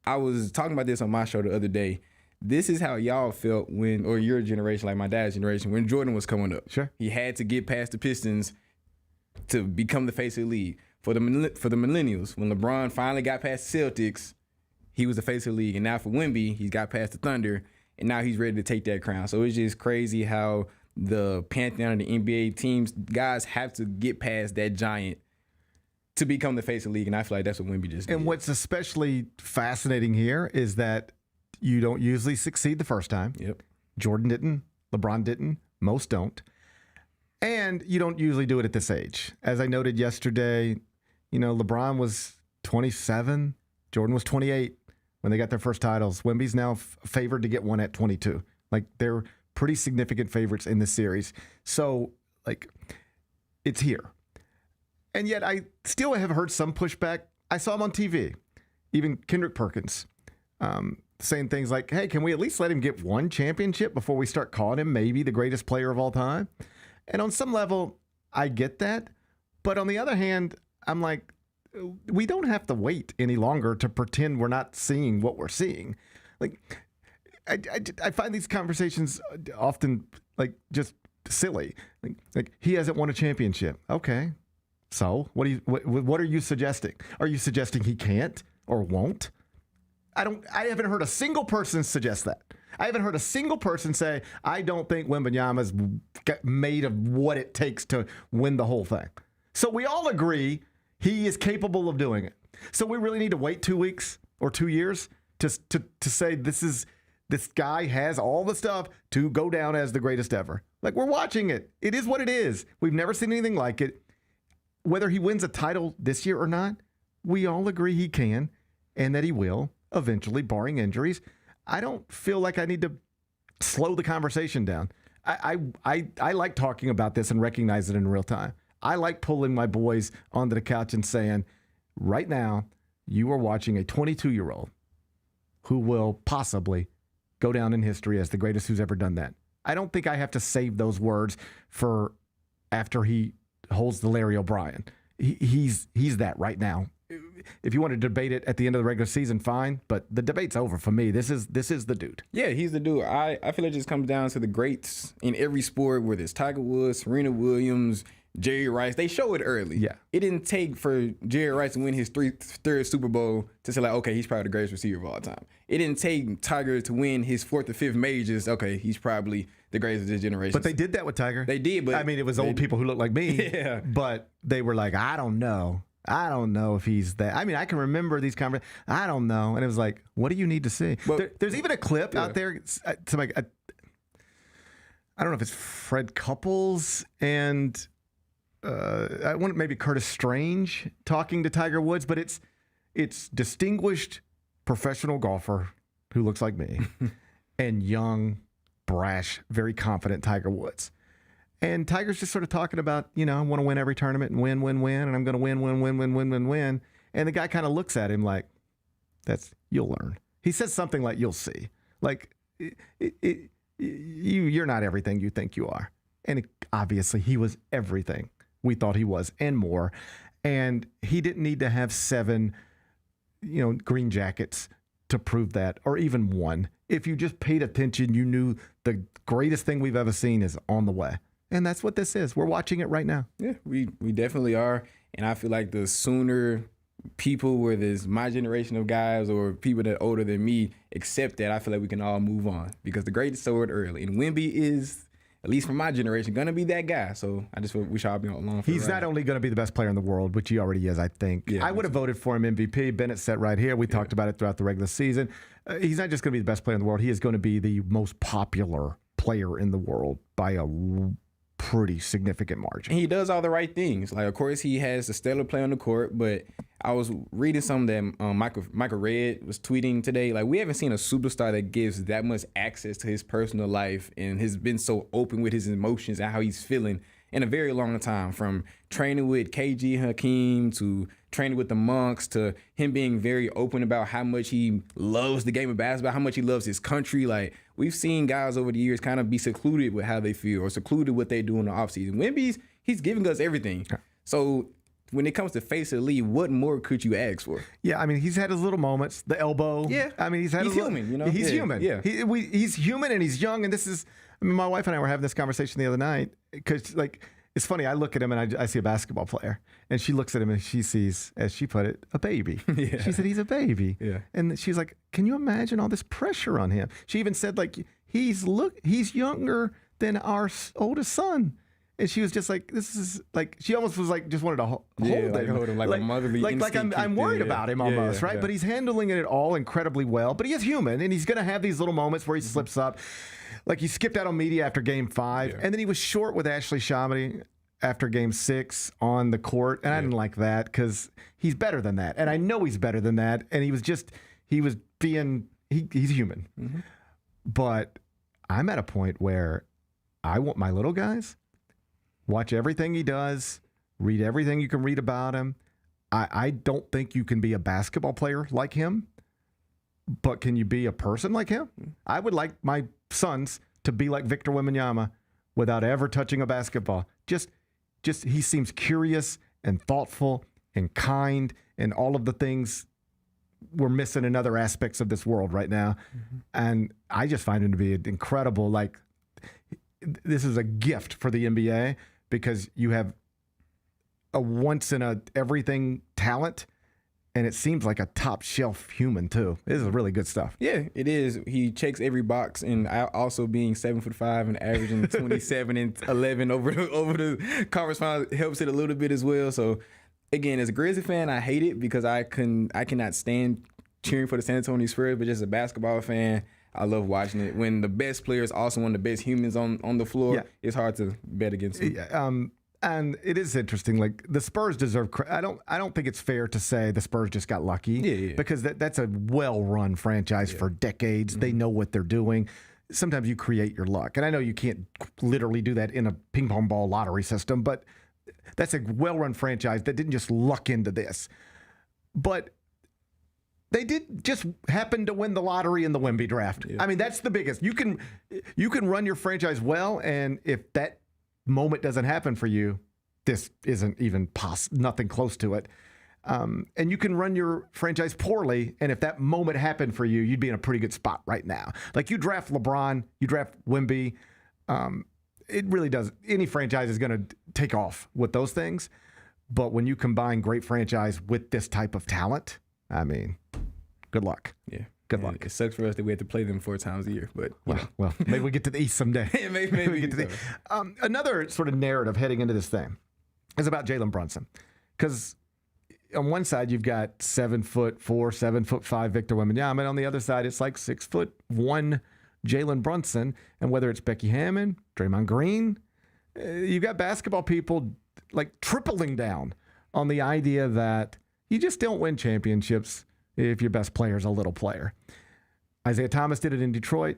I was talking about this on my show the other day. This is how y'all felt or your generation, like my dad's generation, when Jordan was coming up. Sure. He had to get past the Pistons to become the face of the league. For the millennials, when LeBron finally got past the Celtics, he was the face of the league. And now for Wemby, he's got past the Thunder, and now he's ready to take that crown. So it's just crazy how the pantheon of the NBA teams, guys have to get past that giant to become the face of the league, and I feel like that's what Wemby just did. And what's especially fascinating here is that you don't usually succeed the first time. Yep. Jordan didn't. LeBron didn't. Most don't. And you don't usually do it at this age. As I noted yesterday, LeBron was 27, Jordan was 28 when they got their first titles. Wemby's now favored to get one at 22. Like, they're pretty significant favorites in this series. So, it's here. And yet I still have heard some pushback. I saw him on TV, even Kendrick Perkins, saying things like, hey, can we at least let him get one championship before we start calling him maybe the greatest player of all time? And on some level, I get that. But on the other hand, I'm like, we don't have to wait any longer to pretend we're not seeing what we're seeing. Like, I find these conversations often just silly. Like he hasn't won a championship. Okay, so what are you suggesting? Are you suggesting he can't or won't? I haven't heard a single person suggest that. I haven't heard a single person say, I don't think Wembanyama's made of what it takes to win the whole thing. So we all agree he is capable of doing it. So we really need to wait 2 weeks or 2 years to say this guy has all the stuff to go down as the greatest ever. Like, we're watching it. It is what it is. We've never seen anything like it. Whether he wins a title this year or not, we all agree he can and that he will eventually, barring injuries. I don't feel like I need to slow the conversation down. I like talking about this and recognize it in real time. I like pulling my boys onto the couch and saying, right now, you are watching a 22-year-old who will possibly go down in history as the greatest who's ever done that. I don't think I have to save those words for after he holds the Larry O'Brien. He's that right now. If you want to debate it at the end of the regular season, fine. But the debate's over for me. This is the dude. Yeah, he's the dude. I feel it just comes down to the greats in every sport, whether it's Tiger Woods, Serena Williams, Jerry Rice. They show it early. Yeah. It didn't take for Jerry Rice to win his third Super Bowl to say, like, okay, he's probably the greatest receiver of all time. It didn't take Tiger to win his fourth or fifth majors. Okay, he's probably the greatest of this generation. But they did that with Tiger. They did, but I mean, it was old people who looked like me. Yeah. But they were like, I don't know if he's that. I mean, I can remember these conversations. I don't know. And it was like, what do you need to see? But, there's even a clip out there. I don't know if it's Fred Couples and I want maybe Curtis Strange talking to Tiger Woods, but it's distinguished professional golfer who looks like me and young, brash, very confident Tiger Woods. And Tiger's just sort of talking about, I want to win every tournament and win, and I'm going to win. And the guy kind of looks at him like, you'll learn. He says something like, you'll see. Like, you're not everything you think you are. And obviously he was everything we thought he was and more. And he didn't need to have 7, green jackets to prove that, or even 1. If you just paid attention, you knew the greatest thing we've ever seen is on the way. And that's what this is. We're watching it right now. Yeah, we definitely are. And I feel like the sooner people, whether it's my generation of guys or people that are older than me, accept that, I feel like we can all move on. Because the greatest saw it early. And Wemby is, at least from my generation, going to be that guy. So I just wish I'd be along for He's not only going to be the best player in the world, which he already is, I think. Yeah, I would have voted for him MVP. Bennett sat right here. We talked about it throughout the regular season. He's not just going to be the best player in the world. He is going to be the most popular player in the world by a pretty significant margin. And he does all the right things. Like, of course, he has the stellar play on the court, but I was reading something that Michael Redd was tweeting today. Like, we haven't seen a superstar that gives that much access to his personal life and has been so open with his emotions and how he's feeling in a very long time, from training with KG Hakeem to training with the Monks to him being very open about how much he loves the game of basketball, how much he loves his country. Like, we've seen guys over the years kind of be secluded with how they feel or secluded what they do in the offseason. Wemby's, he's giving us everything. So when it comes to face of the league, what more could you ask for? Yeah, I mean, he's had his little moments, the elbow. Yeah. I mean, he's human, He's human. Yeah. He's human and he's young. And this is, I mean, my wife and I were having this conversation the other night because, like, it's funny. I look at him and I see a basketball player, and she looks at him and she sees, as she put it, a baby. Yeah. She said, he's a baby. Yeah. And she's like, can you imagine all this pressure on him? She even said, like, he's younger than our oldest son. And she was just like, this is like, she almost was like, just wanted to hold him, like a motherly like instinct I'm worried kicked in, about him almost, right? yeah. But he's handling it all incredibly well. But he is human, and he's going to have these little moments where he slips up. Like he skipped out on media after Game 5, and then he was short with Ashley Shamity after Game 6 on the court, and I didn't like that because he's better than that, and I know he's better than that. And he's human. But I'm at a point where I want my little guys. Watch everything he does. Read everything you can read about him. I don't think you can be a basketball player like him, but can you be a person like him? I would like my sons to be like Victor Wembanyama without ever touching a basketball. Just he seems curious and thoughtful and kind and all of the things we're missing in other aspects of this world right now. And I just find him to be incredible. Like, this is a gift for the NBA because you have a once-in-a-everything talent, and it seems like a top-shelf human, too. This is really good stuff. Yeah, it is. He checks every box, and also being 7'5" and averaging 27 and 11 over the conference final helps it a little bit as well. So, again, as a Grizzly fan, I hate it because I cannot stand cheering for the San Antonio Spurs, but just a basketball fan, I love watching it. When the best player is also one of the best humans on the floor, it's hard to bet against them. And it is interesting. Like, the Spurs deserve I don't think it's fair to say the Spurs just got lucky. Because that's a well-run franchise for decades. They know what they're doing. Sometimes you create your luck. And I know you can't literally do that in a ping pong ball lottery system, but that's a well-run franchise that didn't just luck into this. But they did just happen to win the lottery in the Wemby draft. I mean, that's the biggest. You can run your franchise well, and if that moment doesn't happen for you, this isn't even nothing close to it. And you can run your franchise poorly, and if that moment happened for you, you'd be in a pretty good spot right now. Like, you draft LeBron, you draft Wemby, it really does. Any franchise is going to take off with those things. But when you combine great franchise with this type of talent, I mean, good luck. Yeah. Good luck. It sucks for us that we have to play them 4 times a year, but well, maybe we get to the East someday. maybe we get to the another sort of narrative heading into this thing is about Jalen Brunson, because on one side you've got 7'4", 7'5" Victor Wembanyama, and on the other side it's like 6'1" Jalen Brunson, and whether it's Becky Hammond, Draymond Green, you've got basketball people like tripling down on the idea that you just don't win championships if your best player is a little player. Isaiah Thomas did it in Detroit,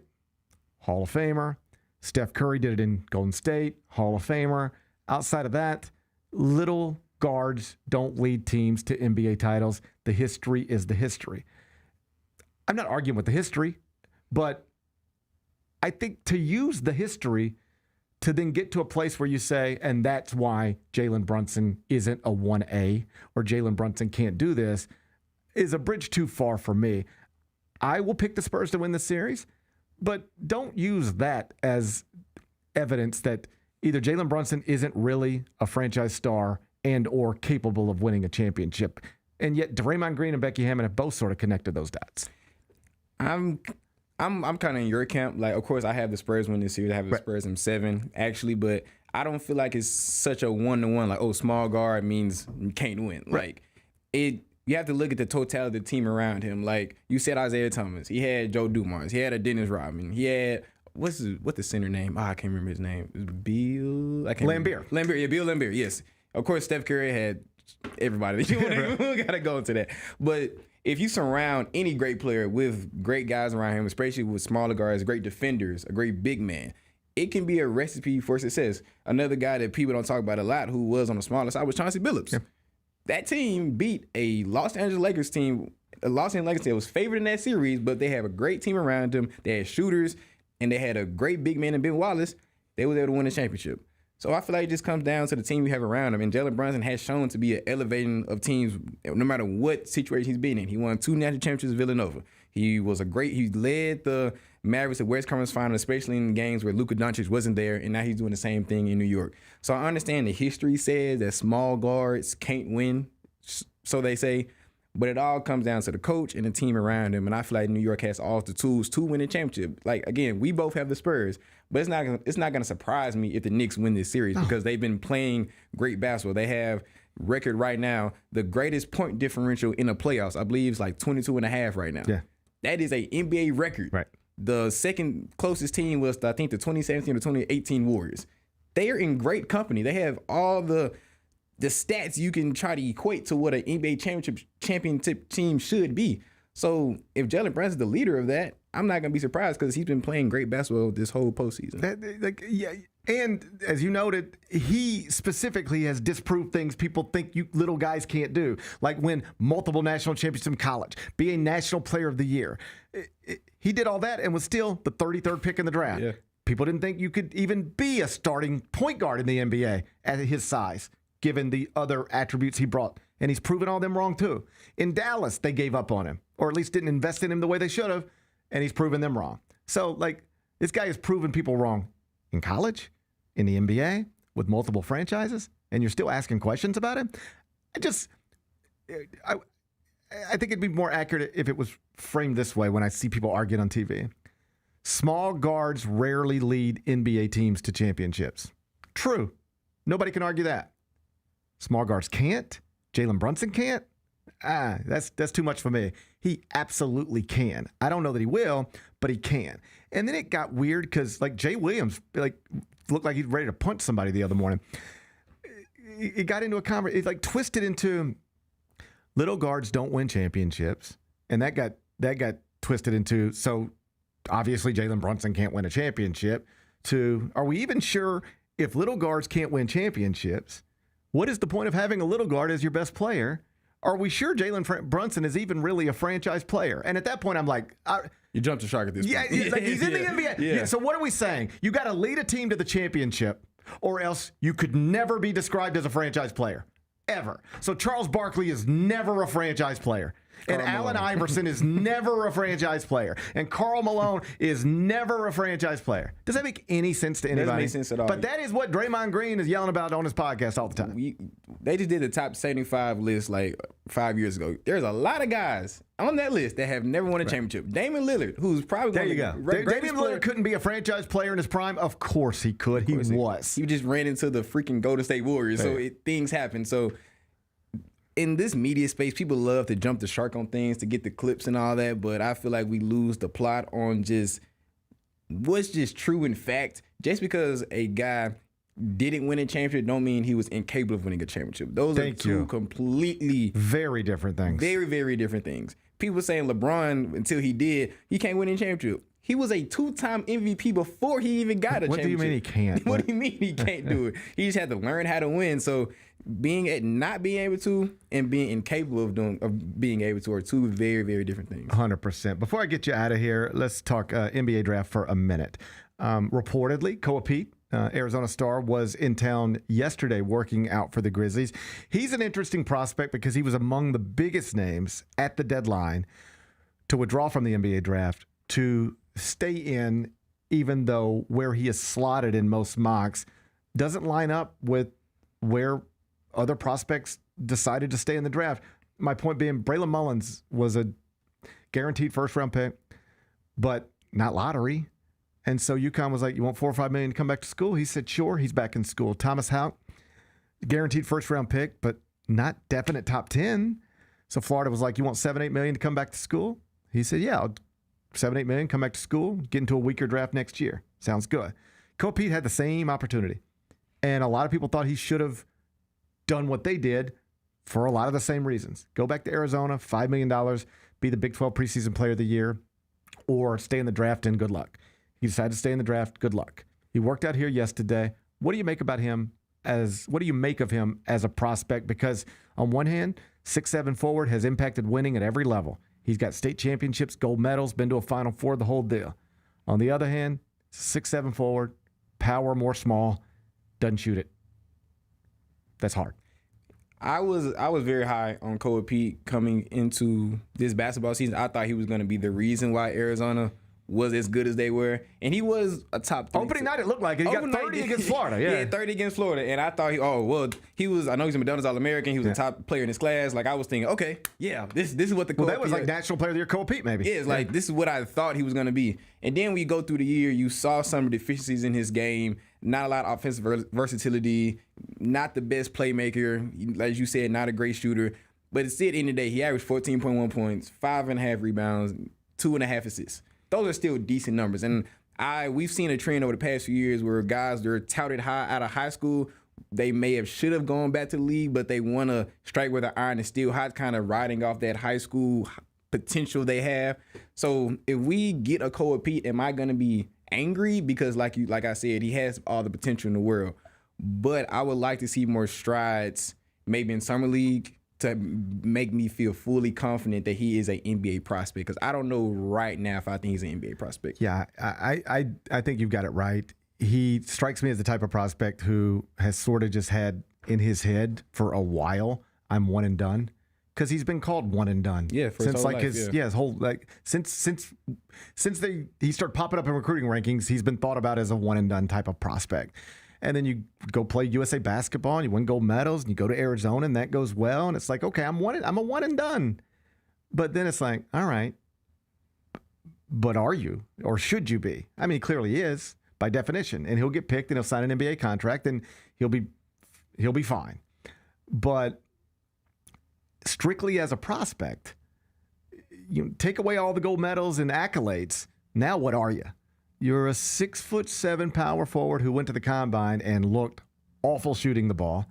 Hall of Famer. Steph Curry did it in Golden State, Hall of Famer. Outside of that, little guards don't lead teams to NBA titles. The history is the history. I'm not arguing with the history, but I think to use the history to then get to a place where you say, and that's why Jalen Brunson isn't a 1A or Jalen Brunson can't do this, is a bridge too far for me. I will pick the Spurs to win the series, but don't use that as evidence that either Jalen Brunson isn't really a franchise star and or capable of winning a championship. And yet Draymond Green and Becky Hammond have both sort of connected those dots. I'm kind of in your camp. Like, of course, I have the Spurs win this series. I have the Spurs in 7, actually, but I don't feel like it's such a 1-to-1. Like, small guard means you can't win. Like, you have to look at the totality of the team around him. Like, you said Isaiah Thomas. He had Joe Dumars. He had a Dennis Rodman. He had, what's the center name? I can't remember his name. It was Bill? I can't Lambier. Lambier, yeah, Bill Lambier, yes. Of course, Steph Curry had everybody. We got to go into that. But if you surround any great player with great guys around him, especially with smaller guards, great defenders, a great big man, it can be a recipe for success. Another guy that people don't talk about a lot who was on the smaller side was Chauncey Billups. Yeah. That team beat a Los Angeles Lakers team. A Los Angeles Lakers team was favored in that series, but they have a great team around them. They had shooters, and they had a great big man in Ben Wallace. They were able to win the championship. So I feel like it just comes down to the team you have around him. And Jalen Brunson has shown to be an elevating of teams no matter what situation he's been in. He won 2 national championships with Villanova. He led the Mavericks to West Conference Final, especially in games where Luka Doncic wasn't there, and now he's doing the same thing in New York. So I understand the history says that small guards can't win, so they say, But it all comes down to the coach and the team around him. And I feel like New York has all the tools to win a championship. Like, again, we both have the Spurs, but it's not going to surprise me if the Knicks win this series because they've been playing great basketball. They have record right now, the greatest point differential in the playoffs. I believe it's like 22.5 right now. Yeah. That is a NBA record. Right. The second closest team was, I think, the 2017 or 2018 Warriors. They are in great company. They have all the stats you can try to equate to what an NBA championship team should be. So if Jalen Brunson's the leader of that, I'm not going to be surprised because he's been playing great basketball this whole postseason. And as you noted, he specifically has disproved things people think you little guys can't do, like win multiple national championships in college, be a national player of the year. He did all that and was still the 33rd pick in the draft. Yeah. People didn't think you could even be a starting point guard in the NBA at his size, given the other attributes he brought. And he's proven all them wrong, too. In Dallas, they gave up on him, or at least didn't invest in him the way they should have, and he's proven them wrong. So, like, this guy has proven people wrong in college, in the NBA, with multiple franchises, and you're still asking questions about him? I think it'd be more accurate if it was framed this way when I see people arguing on TV. Small guards rarely lead NBA teams to championships. True. Nobody can argue that. Small guards can't. Jalen Brunson can't. That's too much for me. He absolutely can. I don't know that he will, but he can. And then it got weird because, like, Jay Williams, like, looked like he's ready to punch somebody the other morning. It got into a conversation. It, like, twisted into little guards don't win championships, and that got twisted into, so obviously Jalen Brunson can't win a championship, to, are we even sure if little guards can't win championships, what is the point of having a little guard as your best player? Are we sure Jalen Brunson is even really a franchise player? And at that point, I'm like, you jumped the shark at this point. Yeah, like he's in the NBA. Yeah. So what are we saying? You got to lead a team to the championship, or else you could never be described as a franchise player, ever. So Charles Barkley is never a franchise player. And Allen Iverson is never a franchise player. And Karl Malone is never a franchise player. Does that make any sense to anybody? Doesn't make sense at all. But that is what Draymond Green is yelling about on his podcast all the time. They just did the top 75 list like 5 years ago. There's a lot of guys on that list that have never won a championship. Damian Lillard, who's probably there you go. Damian Lillard couldn't be a franchise player in his prime. Of course he could. He was. He just ran into the freaking Golden State Warriors. So things happen. So in this media space, people love to jump the shark on things to get the clips and all that, but I feel like we lose the plot on just what's just true in fact. Just because a guy didn't win a championship don't mean he was incapable of winning a championship. Those are two completely very different things. Very, very different things. People saying LeBron, until he did, he can't win a championship. He was a two-time MVP before he even got a championship. What do you mean he can't? What do you mean he can't do it? He just had to learn how to win. So not being able to and being incapable of being able to are two very, very different things. 100%. Before I get you out of here, let's talk NBA draft for a minute. Reportedly, Koa Pete, Arizona star, was in town yesterday working out for the Grizzlies. He's an interesting prospect because he was among the biggest names at the deadline to withdraw from the NBA draft, to stay in, even though where he is slotted in most mocks doesn't line up with where other prospects decided to stay in the draft. My point being, Braylon Mullins was a guaranteed first-round pick, but not lottery. And so UConn was like, you want $4 or $5 million to come back to school? He said, sure. He's back in school. Thomas Houck, guaranteed first-round pick, but not definite top 10. So Florida was like, you want $7, $8 million to come back to school? He said, yeah, I'll $7, $8 million, come back to school, get into a weaker draft next year. Sounds good. Koa Pete had the same opportunity. And a lot of people thought he should have done what they did for a lot of the same reasons. Go back to Arizona, $5 million, be the Big 12 preseason player of the year, or stay in the draft and good luck. He decided to stay in the draft, good luck. He worked out here yesterday. What do you make of him as a prospect? Because on one hand, 6'7" forward has impacted winning at every level. He's got state championships, gold medals, been to a Final Four, the whole deal. On the other hand, 6'7" forward, power more small, doesn't shoot it. That's hard. I was very high on Koa Pete coming into this basketball season. I thought he was going to be the reason why Arizona was as good as they were, and he was a top 3. Opening night, it looked like it. He got 30 against Florida. Yeah, 30 against Florida, and I thought he was. I know he's a McDonald's All-American. He was a top player in his class. Like I was thinking, okay, yeah, this is what the that was like National Player of the Year, Cole Pete, maybe. Yeah, it's like this is what I thought he was going to be. And then we go through the year, you saw some deficiencies in his game. Not a lot of offensive versatility. Not the best playmaker, like you said, not a great shooter. But still, at the end of the day, he averaged 14.1 points, 5.5 rebounds, 2.5 assists. Those are still decent numbers. And we've seen a trend over the past few years where guys that are touted high out of high school, they should have gone back to the league, but they want to strike where the iron is still hot, kind of riding off that high school potential they have. So if we get a Cole Pete, am I going to be angry? Because like I said, he has all the potential in the world. But I would like to see more strides, maybe in Summer League, to make me feel fully confident that he is an NBA prospect. Because I don't know right now if I think he's an NBA prospect. Yeah, I think you've got it right. He strikes me as the type of prospect who has sort of just had in his head for a while, I'm one and done. Because he's been called one and done. Yeah, for his whole life, his whole since he started popping up in recruiting rankings, he's been thought about as a one and done type of prospect. And then you go play USA basketball and you win gold medals and you go to Arizona and that goes well and it's like, okay, I'm a one and done. But then it's like, all right, but are you or should you be? I mean, he clearly is by definition, and he'll get picked and he'll sign an NBA contract and he'll be fine. But strictly as a prospect, you take away all the gold medals and accolades. Now what are you? You're a 6'7" power forward who went to the combine and looked awful shooting the ball.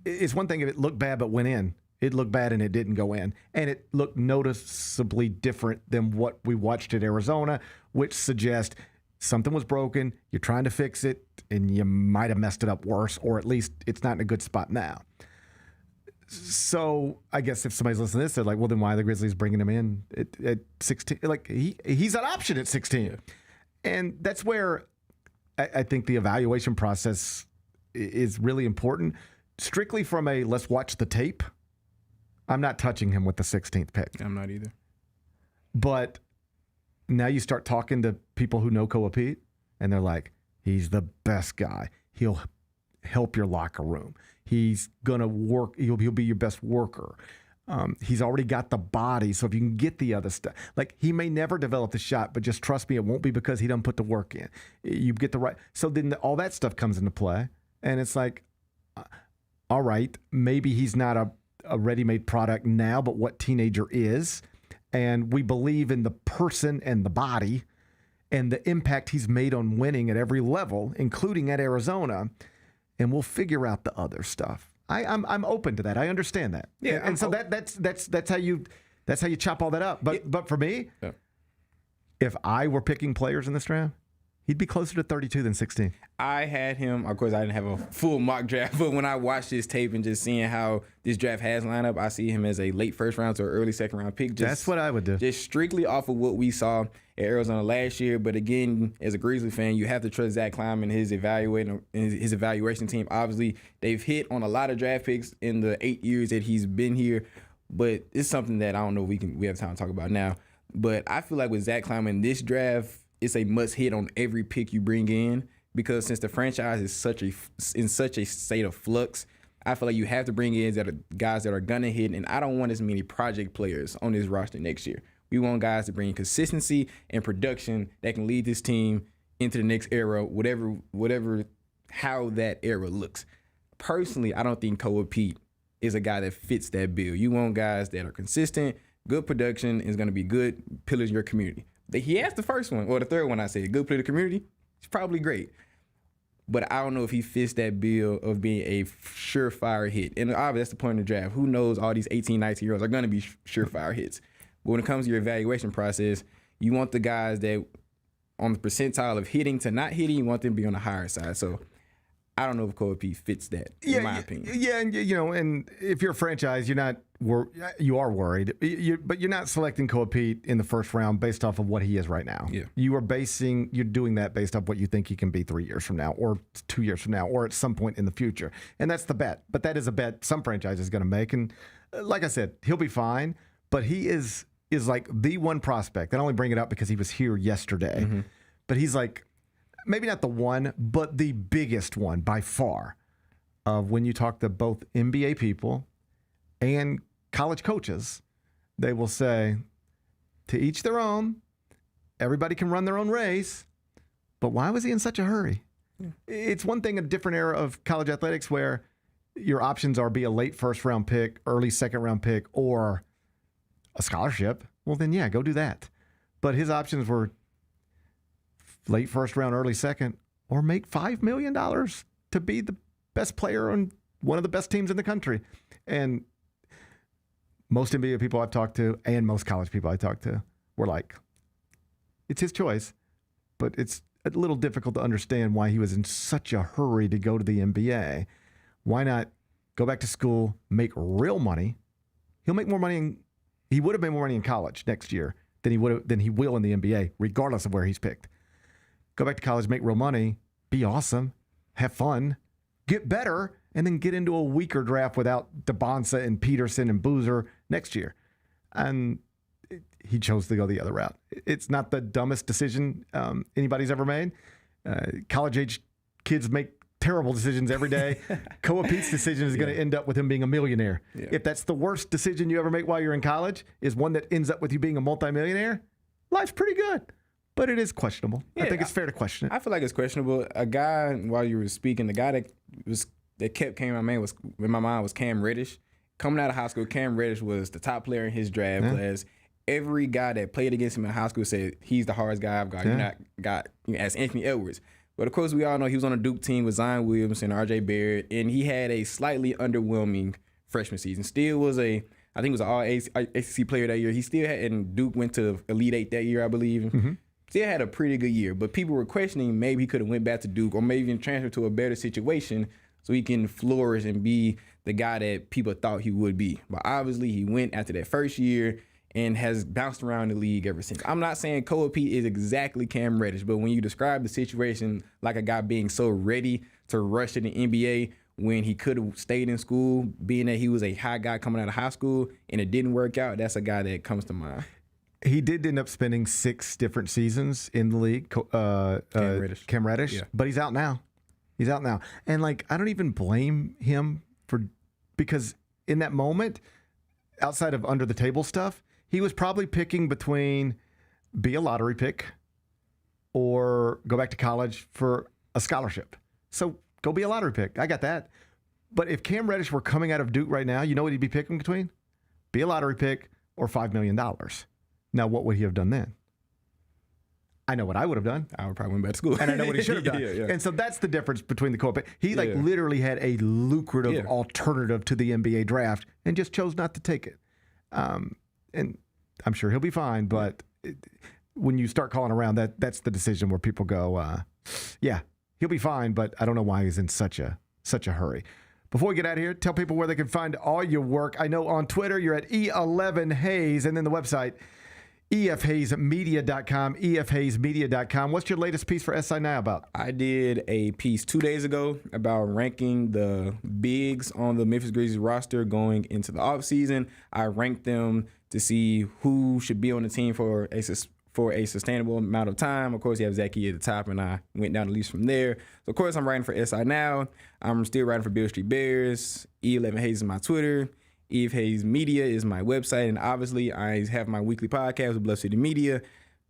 It's one thing if it looked bad but went in. It looked bad and it didn't go in. And it looked noticeably different than what we watched at Arizona, which suggests something was broken, you're trying to fix it, and you might have messed it up worse, or at least it's not in a good spot now. So I guess if somebody's listening to this, they're like, well, then why are the Grizzlies bringing him in at 16? Like he's an option at 16. Yeah. And that's where I think the evaluation process is really important. Strictly from a let's watch the tape, I'm not touching him with the 16th pick. I'm not either. But now you start talking to people who know Koa Pete, and they're like, he's the best guy. He'll help your locker room. He's going to work. He'll be your best worker. He's already got the body, so if you can get the other stuff. Like, he may never develop the shot, but just trust me, it won't be because he doesn't put the work in. You get the right. So then all that stuff comes into play, and it's like, all right, maybe he's not a ready-made product now, but what teenager is, and we believe in the person and the body and the impact he's made on winning at every level, including at Arizona, and we'll figure out the other stuff. I'm open to that. I understand that. Yeah, and so that's how you chop all that up. But for me, if I were picking players in this draft, he'd be closer to 32 than 16. I had him. Of course, I didn't have a full mock draft, but when I watched this tape and just seeing how this draft has lined up, I see him as a late first round to early second round pick. That's what I would do. Just strictly off of what we saw at Arizona last year. But again, as a Grizzlies fan, you have to trust Zach Kleiman and his evaluation team. Obviously, they've hit on a lot of draft picks in the 8 years that he's been here. But it's something that I don't know if we have time to talk about now. But I feel like with Zach Kleiman, this draft, it's a must hit on every pick you bring in, because since the franchise is in such a state of flux, I feel like you have to bring in guys that are gonna hit, and I don't want as many project players on this roster next year. We want guys to bring consistency and production that can lead this team into the next era, whatever how that era looks. Personally, I don't think Koa Pete is a guy that fits that bill. You want guys that are consistent, good production, is gonna be good pillars in your community. He has the first one, or the third one I said, good play to the community. It's probably great. But I don't know if he fits that bill of being a surefire hit. And obviously that's the point of the draft. Who knows, all these 18, 19-year-olds are going to be surefire hits. But when it comes to your evaluation process, you want the guys that on the percentile of hitting to not hitting, you want them to be on the higher side. So I don't know if Koa Pete fits that, in my opinion. Yeah, and and if you're a franchise, you are worried, but you're not selecting Koa Pete in the first round based off of what he is right now. Yeah. You're doing that based off what you think he can be 3 years from now, or 2 years from now, or at some point in the future. And that's the bet. But that is a bet some franchise is going to make. And like I said, he'll be fine, but he is is like the one prospect. I only bring it up because he was here yesterday, but he's like maybe not the one, but the biggest one by far of when you talk to both NBA people and college coaches, they will say, to each their own, everybody can run their own race, but why was he in such a hurry? It's one thing, a different era of college athletics where your options are be a late first-round pick, early second-round pick, or a scholarship. Well, then, yeah, go do that. But his options were late first-round, early second, or make $5 million to be the best player on one of the best teams in the country. And most NBA people I've talked to and most college people I talked to were like, it's his choice, but it's a little difficult to understand why he was in such a hurry to go to the NBA. Why not go back to school, make real money? He'll make more money. He would have made more money in college next year than he will in the NBA, regardless of where he's picked. Go back to college, make real money, be awesome, have fun, get better, and then get into a weaker draft without DeBonsa and Peterson and Boozer next year. And he chose to go the other route. It's not the dumbest decision anybody's ever made. College-age kids make terrible decisions every day. Koa Pete's decision is going to end up with him being a millionaire. Yeah. If that's the worst decision you ever make while you're in college, is one that ends up with you being a multimillionaire, life's pretty good. But it is questionable. Yeah, I think it's fair to question it. I feel like it's questionable. A guy, while you were speaking, the guy that kept came in my mind was Cam Reddish. Coming out of high school, Cam Reddish was the top player in his draft class. Every guy that played against him in high school said he's the hardest guy I've got. You're not got as Anthony Edwards. But of course, we all know he was on a Duke team with Zion Williamson, R.J. Barrett, and he had a slightly underwhelming freshman season. Still was I think he was an all-ACC player that year. He still had, and Duke went to Elite Eight that year, I believe. Mm-hmm. Still had a pretty good year, but people were questioning maybe he could have went back to Duke or maybe even transferred to a better situation so he can flourish and be the guy that people thought he would be. But obviously, he went after that first year and has bounced around the league ever since. I'm not saying Koa Pete is exactly Cam Reddish, but when you describe the situation like a guy being so ready to rush to the NBA when he could have stayed in school, being that he was a high guy coming out of high school and it didn't work out, that's a guy that comes to mind. He did end up spending 6 different seasons in the league, Cam Reddish, yeah. But he's out now. He's out now. And, I don't even blame him because in that moment, outside of under-the-table stuff, he was probably picking between be a lottery pick or go back to college for a scholarship. So go be a lottery pick. I got that. But if Cam Reddish were coming out of Duke right now, you know what he'd be picking between? Be a lottery pick or $5 million. Now, what would he have done then? I know what I would have done. I would probably went back to school. And I know what he should have done. Yeah. And so that's the difference between the co-op. He literally had a lucrative alternative to the NBA draft and just chose not to take it. And I'm sure he'll be fine, but when you start calling around, that's the decision where people go, yeah, he'll be fine, but I don't know why he's in such a hurry. Before we get out of here, tell people where they can find all your work. I know on Twitter you're at E11Hayes, and then the website, efhayesmedia.com, efhayesmedia.com. What's your latest piece for SI Now about? I did a piece 2 days ago about ranking the bigs on the Memphis Grizzlies roster going into the offseason. I ranked them to see who should be on the team for a sustainable amount of time. Of course, you have Zachy at the top, and I went down the list from there. So, of course, I'm writing for SI Now. I'm still writing for Beale Street Bears. E11Hayes is my Twitter. Eve Hayes Media is my website, and obviously I have my weekly podcast with Bluff City Media,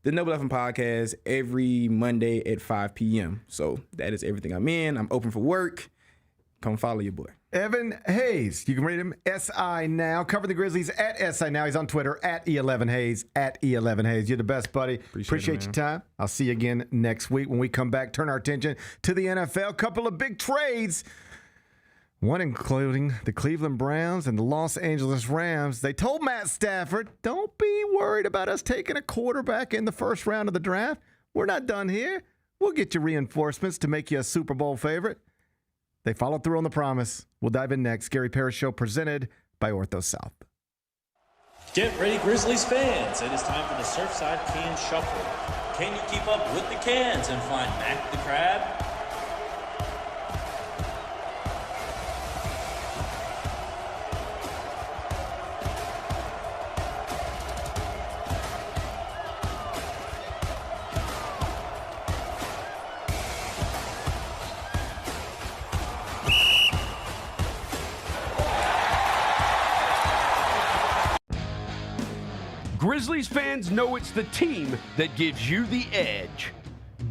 the No Bluffing Podcast, every Monday at 5 p.m. So that is everything I'm in. I'm open for work. Come follow your boy. Evan Hayes. You can read him, SI Now. Cover the Grizzlies at SI Now. He's on Twitter at E11Hayes, at E11Hayes. You're the best, buddy. Appreciate your time. I'll see you again next week. When we come back, turn our attention to the NFL. Couple of big trades. One including the Cleveland Browns and the Los Angeles Rams. They told Matt Stafford, don't be worried about us taking a quarterback in the first round of the draft. We're not done here. We'll get you reinforcements to make you a Super Bowl favorite. They followed through on the promise. We'll dive in next. Gary Parrish Show presented by Ortho South. Get ready, Grizzlies fans. It is time for the Surfside Can Shuffle. Can you keep up with the cans and find Mac the Crab? Grizzlies fans know it's the team that gives you the edge.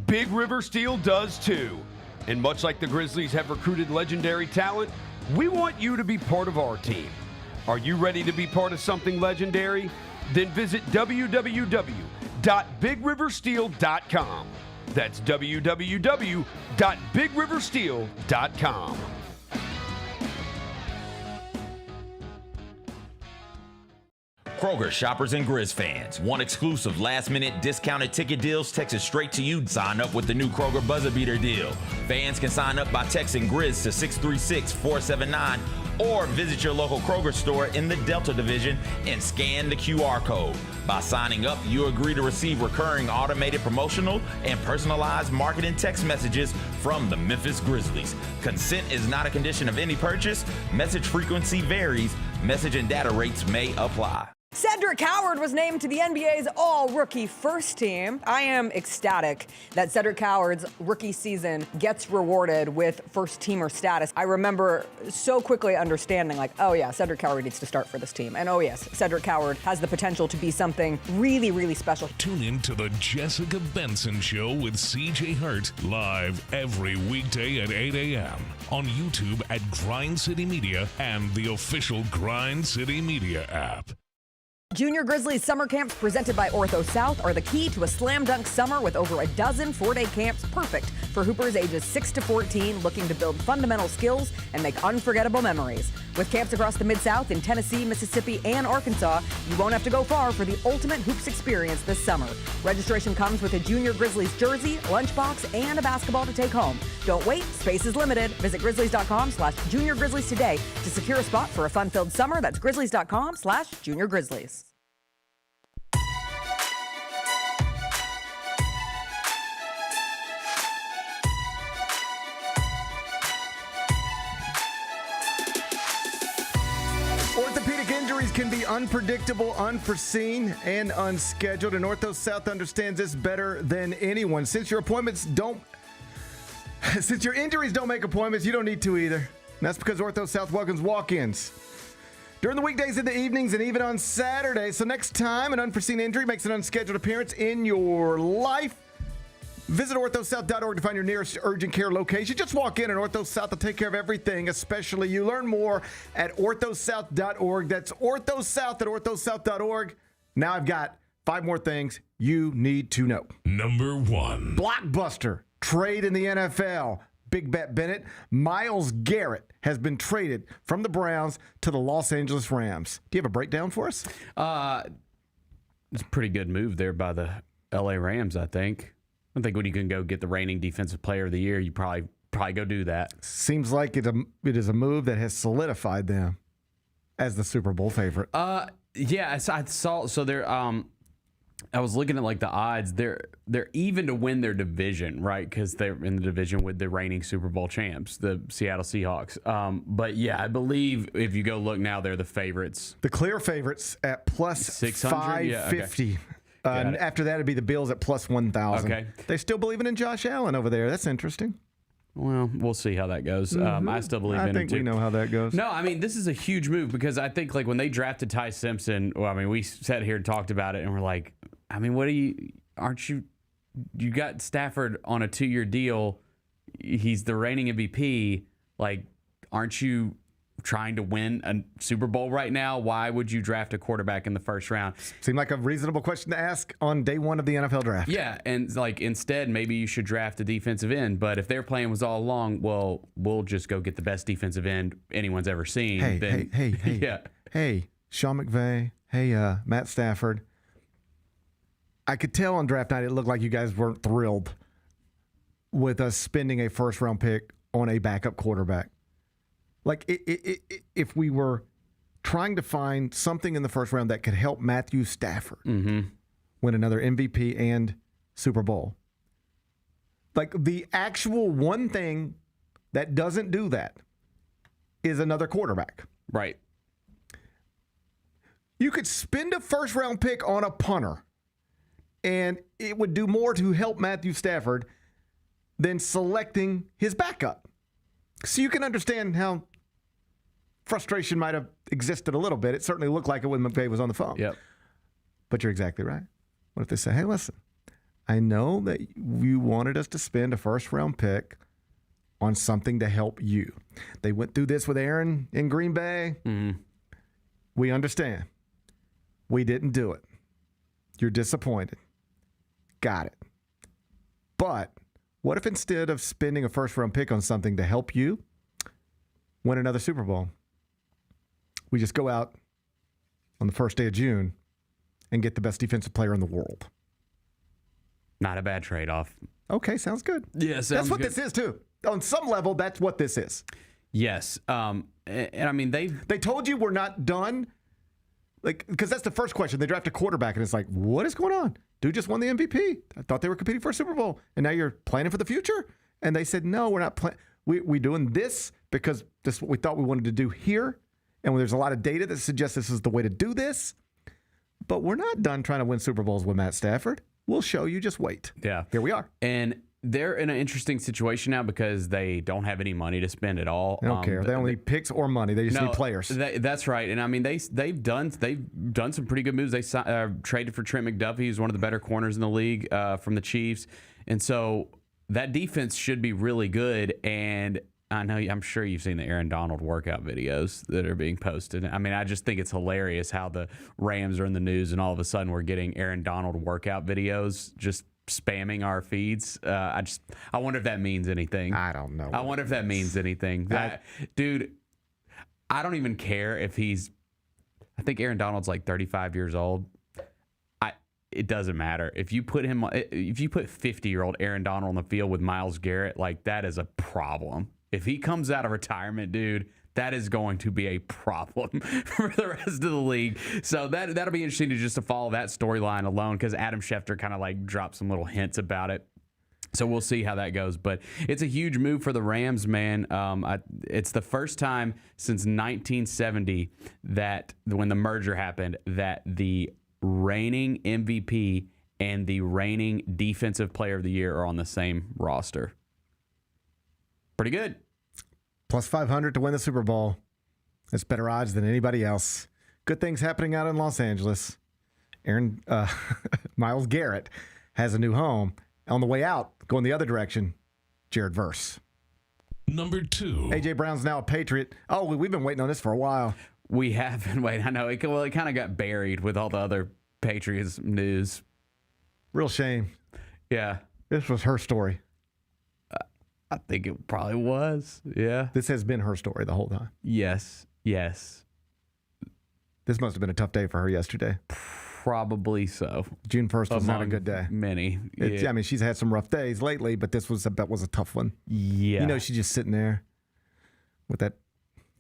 Big River Steel does too. And much like the Grizzlies have recruited legendary talent, we want you to be part of our team. Are you ready to be part of something legendary? Then visit www.bigriversteel.com. That's www.bigriversteel.com. Kroger shoppers and Grizz fans. Want exclusive last-minute discounted ticket deals texted straight to you? Sign up with the new Kroger Buzzer Beater deal. Fans can sign up by texting Grizz to 636-479 or visit your local Kroger store in the Delta Division and scan the QR code. By signing up, you agree to receive recurring automated promotional and personalized marketing text messages from the Memphis Grizzlies. Consent is not a condition of any purchase. Message frequency varies. Message and data rates may apply. Cedric Howard was named to the NBA's all-rookie first team. I am ecstatic that Cedric Howard's rookie season gets rewarded with first-teamer status. I remember so quickly understanding, like, oh yeah, Cedric Howard needs to start for this team. And oh yes, Cedric Howard has the potential to be something really, really special. Tune in to the Jessica Benson Show with CJ Hart, live every weekday at 8 a.m. on YouTube at Grind City Media and the official Grind City Media app. Junior Grizzlies summer camps presented by Ortho South are the key to a slam dunk summer with over a dozen 4-day camps perfect for hoopers ages 6 to 14 looking to build fundamental skills and make unforgettable memories. With camps across the Mid-South in Tennessee, Mississippi, and Arkansas, you won't have to go far for the ultimate hoops experience this summer. Registration comes with a Junior Grizzlies jersey, lunchbox, and a basketball to take home. Don't wait, space is limited. Visit grizzlies.com/Junior Grizzlies today to secure a spot for a fun-filled summer. That's grizzlies.com/Junior Grizzlies. Orthopedic injuries can be unpredictable, unforeseen, and unscheduled, and Ortho South understands this better than anyone. Since your injuries don't make appointments, you don't need to either. And that's because Ortho South welcomes walk-ins during the weekdays and the evenings and even on Saturdays. So next time an unforeseen injury makes an unscheduled appearance in your life, visit orthosouth.org to find your nearest urgent care location. Just walk in and Ortho South will take care of everything, especially you. Learn more at orthosouth.org. That's orthosouth at orthosouth.org. Now I've got 5 more things you need to know. Number 1. Blockbuster trade in the NFL. Big Bet Bennett. Myles Garrett has been traded from the Browns to the Los Angeles Rams. Do you have a breakdown for us? It's a pretty good move there by the LA Rams, I think. I think when you can go get the reigning defensive player of the year, you probably go do that. Seems like it is a move that has solidified them as the Super Bowl favorite. Yeah, I saw. So they're. I was looking at like the odds. They're even to win their division, right? Because they're in the division with the reigning Super Bowl champs, the Seattle Seahawks. But yeah, I believe if you go look now, they're the favorites. The clear favorites at plus 600, 550. Yeah, okay. And after that, it'd be the Bills at plus 1,000. Okay. They still believing in Josh Allen over there. That's interesting. Well, we'll see how that goes. I still believe in him, too. I think we know how that goes. No, I mean, this is a huge move because I think, like, when they drafted Ty Simpson, well, I mean, we sat here and talked about it, and we're like, I mean, you got Stafford on a 2-year deal. He's the reigning MVP. Like, aren't you trying to win a Super Bowl right now? Why would you draft a quarterback in the first round? Seemed like a reasonable question to ask on day 1 of the NFL draft. Yeah, and like instead, maybe you should draft a defensive end. But if their plan was all along, well, we'll just go get the best defensive end anyone's ever seen. Hey, yeah. Hey, Sean McVay. Hey, Matt Stafford. I could tell on draft night it looked like you guys weren't thrilled with us spending a first-round pick on a backup quarterback. Like, if we were trying to find something in the first round that could help Matthew Stafford win another MVP and Super Bowl. Like, the actual one thing that doesn't do that is another quarterback. Right. You could spend a first-round pick on a punter, and it would do more to help Matthew Stafford than selecting his backup. So you can understand how frustration might have existed a little bit. It certainly looked like it when McVay was on the phone. Yep. But you're exactly right. What if they say, hey, listen, I know that you wanted us to spend a first-round pick on something to help you. They went through this with Aaron in Green Bay. Mm-hmm. We understand. We didn't do it. You're disappointed. Got it. But what if instead of spending a first-round pick on something to help you win another Super Bowl, we just go out on the first day of June and get the best defensive player in the world? Not a bad trade-off. Okay, sounds good. Yeah, sounds that's what good. this is, too. On some level, that's what this is. Yes. And I mean, they told you we're not done. Like, because that's the first question. They draft a quarterback, and it's like, what is going on? Dude just won the MVP. I thought they were competing for a Super Bowl, and now you're planning for the future? And they said, no, we're not planning. We're doing this because this is what we thought we wanted to do here. And there's a lot of data that suggests this is the way to do this. But we're not done trying to win Super Bowls with Matt Stafford. We'll show you. Just wait. Yeah. Here we are. And they're in an interesting situation now because they don't have any money to spend at all. They don't care. They don't need picks or money. They just need players. That's right. And I mean, they've done some pretty good moves. They traded for Trent McDuffie, who's one of the better corners in the league from the Chiefs. And so that defense should be really good. And I'm sure you've seen the Aaron Donald workout videos that are being posted. I mean, I just think it's hilarious how the Rams are in the news and all of a sudden we're getting Aaron Donald workout videos just spamming our feeds. I wonder if that means anything. I don't know. I wonder if that means anything. Dude, I don't even care if I think Aaron Donald's like 35 years old. It doesn't matter. If you put 50-year-old Aaron Donald on the field with Myles Garrett, like that is a problem. If he comes out of retirement, dude, that is going to be a problem for the rest of the league. So that'll be interesting to follow that storyline alone because Adam Schefter kind of like dropped some little hints about it. So we'll see how that goes. But it's a huge move for the Rams, man. It's the first time since 1970 that when the merger happened that the reigning MVP and the reigning Defensive Player of the Year are on the same roster. Pretty good. Plus 500 to win the Super Bowl. That's better odds than anybody else. Good things happening out in Los Angeles. Myles Garrett has a new home. On the way out, going the other direction, Jared Verse. Number 2. A.J. Brown's now a Patriot. Oh, we've been waiting on this for a while. We have been waiting. I know. It kind of got buried with all the other Patriots news. Real shame. Yeah. This was her story. I think it probably was. Yeah. This has been her story the whole time. Yes. Yes. This must have been a tough day for her yesterday. Probably so. June 1st was not a good day. Many. Yeah. I mean, she's had some rough days lately, but that was a tough one. Yeah. You know, she's just sitting there with that,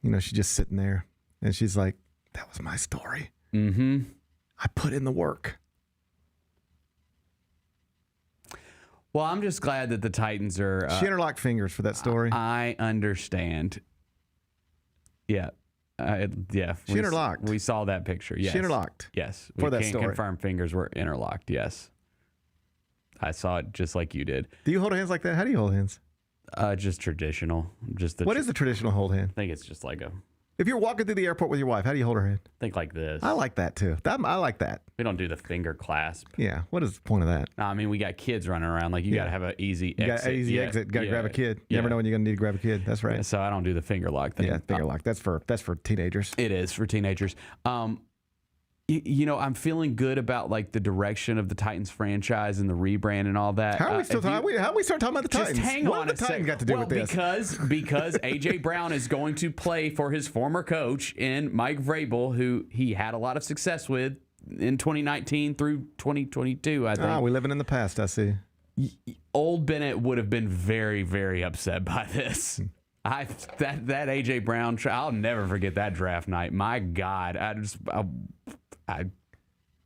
she's just sitting there and she's like, that was my story. Mm-hmm. I put in the work. Well, I'm just glad that the Titans are... she interlocked fingers for that story. I understand. Yeah. Yeah. She interlocked. We saw that picture. Yes. She interlocked. Yes. For that can story. Confirm fingers were interlocked. Yes. I saw it just like you did. Do you hold hands like that? How do you hold hands? Just traditional. What is the traditional hold hand? I think it's just like a... If you're walking through the airport with your wife, how do you hold her hand? Think like this. I like that too. I like that. We don't do the finger clasp. Yeah. What is the point of that? No, I mean, we got kids running around. Like, you got to have an easy exit. Got an easy exit. Got to grab a kid. You never know when you're going to need to grab a kid. That's right. Yeah, so I don't do the finger lock thing. Yeah, finger lock. That's for teenagers. It is for teenagers. I'm feeling good about like the direction of the Titans franchise and the rebrand and all that. How are we still talking? How we start talking about the Titans? Just hang on what the Titans got to do with this? Because A.J. Brown is going to play for his former coach in Mike Vrabel, who he had a lot of success with in 2019 through 2022. I think. We're living in the past. I see. Old Bennett would have been very, very upset by this. That A.J. Brown. I'll never forget that draft night. My God, I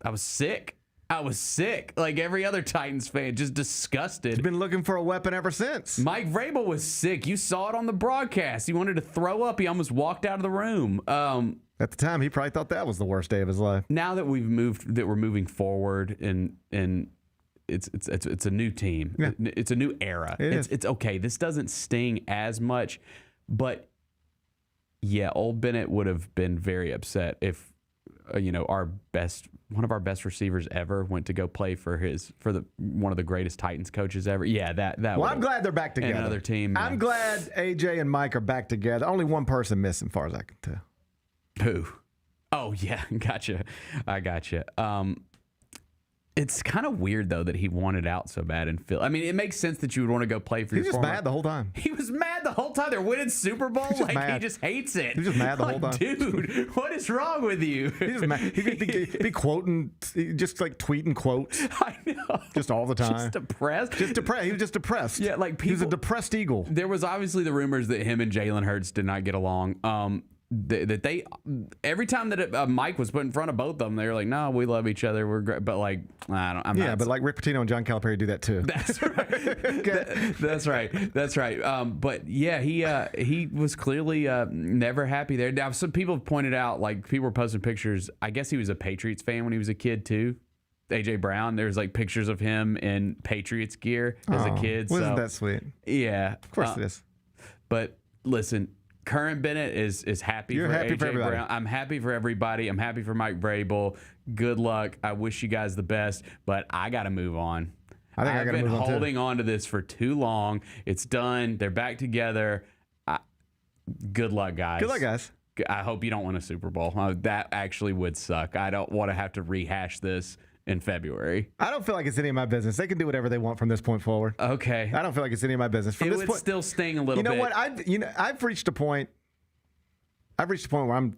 was sick. I was sick. Like every other Titans fan, just disgusted. He's been looking for a weapon ever since. Mike Vrabel was sick. You saw it on the broadcast. He wanted to throw up. He almost walked out of the room. At the time, he probably thought that was the worst day of his life. Now that we're moving forward, and it's a new team. Yeah. It's a new era. It's okay. This doesn't sting as much, but yeah, old Bennett would have been very upset if our best one of our best receivers ever went to go play for one of the greatest Titans coaches ever. Yeah, that. Well, I'm glad they're back together. Another team. I'm glad AJ and Mike are back together. Only one person missing, as far as I can tell. Who? Oh yeah, gotcha. I gotcha. It's kind of weird though that he wanted out so bad in Philly. I mean, it makes sense that you would want to go play for. He's just mad the whole time. He was mad the whole time. They're winning Super Bowl. He just hates it. He's just mad the whole time. Dude, what is wrong with you? He's just mad. He'd be quoting, just like tweeting quotes. I know. Just all the time. Just depressed. He was just depressed. Yeah, like he was a depressed eagle. There was obviously the rumors that him and Jalen Hurts did not get along. That they every time that Mike was put in front of both of them, they were like, "No, we love each other. We're great." But like, but like Rick Pitino and John Calipari do that too. That's right. That's right. But yeah, he was clearly never happy there. Now, some people have pointed out, like people were posting pictures. I guess he was a Patriots fan when he was a kid too. AJ Brown. There's like pictures of him in Patriots gear as a kid. Wasn't that sweet? Yeah, of course it is. But listen. Current Bennett is happy You're for happy AJ for everybody. Brown. I'm happy for everybody. I'm happy for Mike Vrabel. Good luck. I wish you guys the best, but I got to move on. I've been holding on to this for too long. It's done. They're back together. Good luck, guys. Good luck, guys. I hope you don't win a Super Bowl. That actually would suck. I don't want to have to rehash this in February. I don't feel like it's any of my business. They can do whatever they want from this point forward. Okay. I don't feel like it's any of my business. From it this would still sting a little bit. You know what? I've reached a point. I've reached a point where I'm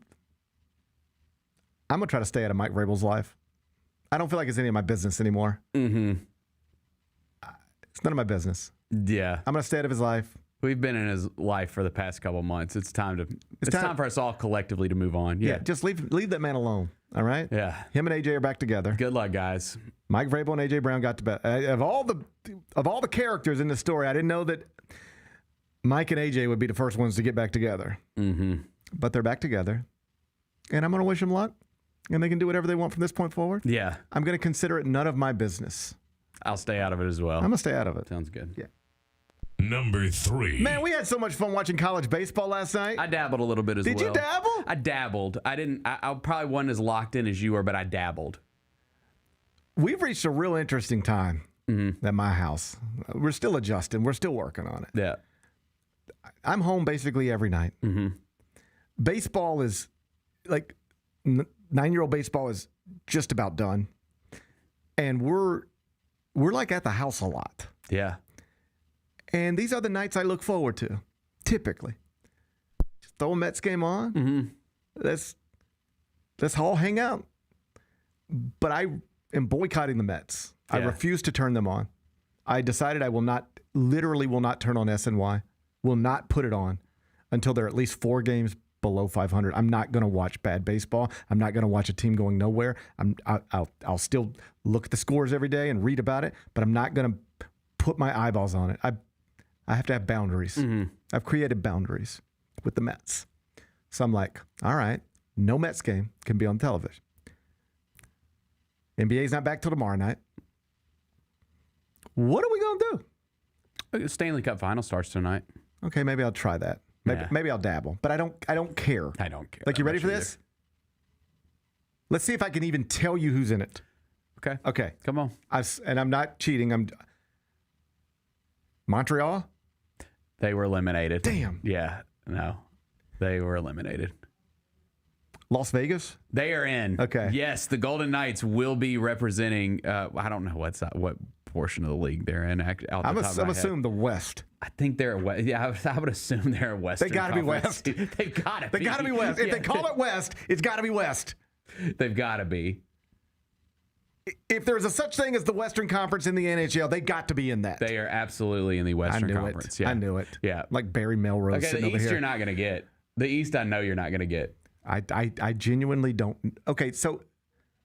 gonna try to stay out of Mike Vrabel's life. I don't feel like it's any of my business anymore. Mm-hmm. It's none of my business. Yeah. I'm gonna stay out of his life. We've been in his life for the past couple months. It's time for us all collectively to move on. Yeah. Just leave that man alone. All right. Yeah. Him and AJ are back together. Good luck, guys. Mike Vrabel and AJ Brown got to bed. Of all the characters in the story, I didn't know that Mike and AJ would be the first ones to get back together. Mm-hmm. But they're back together, and I'm going to wish them luck, and they can do whatever they want from this point forward. Yeah. I'm going to consider it none of my business. I'll stay out of it as well. I'm going to stay out of it. Sounds good. Yeah. Number 3. Man, we had so much fun watching college baseball last night. I dabbled a little bit as well. Did you dabble? I dabbled. I probably wasn't as locked in as you were, but I dabbled. We've reached a real interesting time at my house. We're still adjusting. We're still working on it. Yeah. I'm home basically every night. Mm-hmm. Baseball is like 9-year-old baseball is just about done. And we're like at the house a lot. Yeah. And these are the nights I look forward to, typically. Just throw a Mets game on. Mm-hmm. Let's all hang out. But I am boycotting the Mets. Yeah. I refuse to turn them on. I decided I will not turn on SNY, will not put it on until they're at least 4 games below 500. I'm not going to watch bad baseball. I'm not going to watch a team going nowhere. I'll still look at the scores every day and read about it, but I'm not going to put my eyeballs on it. I have to have boundaries. Mm-hmm. I've created boundaries with the Mets. So I'm like, all right, no Mets game can be on television. NBA's not back till tomorrow night. What are we going to do? Stanley Cup final starts tonight. Okay, maybe I'll try that. Maybe I'll dabble, but I don't care. I don't care. Like, you ready for this? Let's see if I can even tell you who's in it. Okay. Come on. And I'm not cheating. Montreal? They were eliminated. Damn. Yeah. No. They were eliminated. Las Vegas? They are in. Okay. Yes, the Golden Knights will be representing. I don't know what portion of the league they're in. I'm assuming the West. I think they're West. Yeah, I would assume they're Western. They got to be West. They've got to be. They got to be West. If they call it West, it's got to be West. They've got to be. If there's a such thing as the Western Conference in the NHL, they got to be in that. They are absolutely in the Western Conference. Yeah. I knew it. Yeah. Like Barry Melrose sitting over here. The East you're not going to get. The East I know you're not going to get. I genuinely don't. Okay, so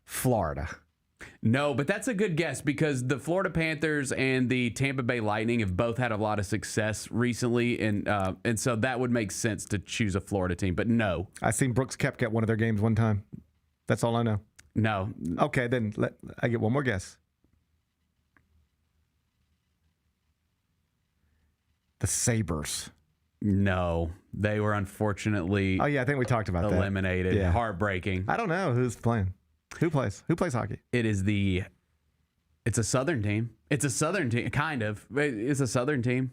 Florida. No, but that's a good guess because the Florida Panthers and the Tampa Bay Lightning have both had a lot of success recently, and so that would make sense to choose a Florida team. But no, I seen Brooks Koepka at one of their games one time. That's all I know. No. Okay, then I get one more guess. The Sabres. No, they were unfortunately. Oh yeah, I think we talked about eliminated. that. Yeah. Heartbreaking. I don't know who's playing. Who plays hockey? It's a Southern team. It's a Southern team, kind of. It's a Southern team.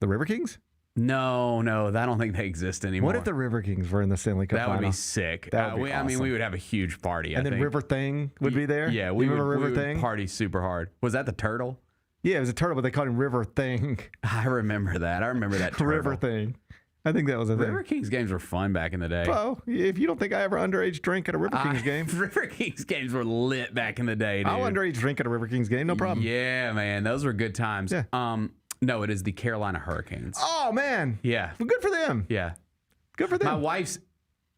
The River Kings? No, I don't think they exist anymore. What if the River Kings were in the Stanley Cup That final? would be sick. That would be awesome. I mean, we would have a huge party. And then River Thing would be there? Yeah, we remember River would Thing? party super hard. Was that the turtle? Yeah, it was a turtle, but they called him River Thing. I remember that. I remember that turtle. River Thing. I think that was a thing. River Kings games were fun back in the day. Well, if you don't think I ever underage drink at a River Kings game. River Kings games were lit back in the day, dude. I'll underage drink at a River Kings game, no problem. Yeah, man. Those were good times. Yeah. No, it is the Carolina Hurricanes. Oh, man. Yeah. Well, good for them. Yeah. Good for them. My wife's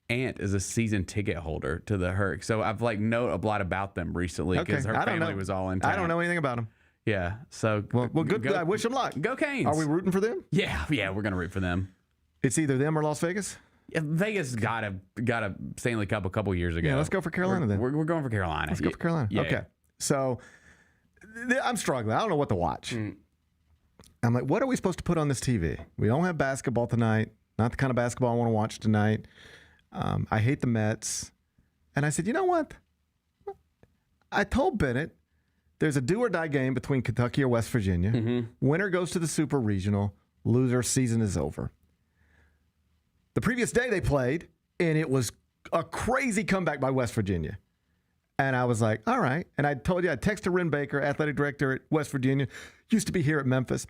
aunt is a season ticket holder to the Hurricanes, so I've a lot about them recently because her family was all in town. I don't know anything about them. Yeah. So well, good. I wish them luck. Go Canes. Are we rooting for them? Yeah, we're gonna root for them. It's either them or Las Vegas. Yeah, Vegas got a Stanley Cup a couple years ago. Yeah, let's go for Carolina then. We're going for Carolina. Let's go for Carolina. Yeah. Okay. So I'm struggling. I don't know what to watch. I'm like, what are we supposed to put on this TV? We don't have basketball tonight. Not the kind of basketball I want to watch tonight. I hate the Mets. And I said, you know what? I told Bennett there's a do or die game between Kentucky or West Virginia. Mm-hmm. Winner goes to the Super Regional. Loser, season is over. The previous day they played, and it was a crazy comeback by West Virginia. And I was like, all right. And I told you, I texted Ren Baker, athletic director at West Virginia, used to be here at Memphis.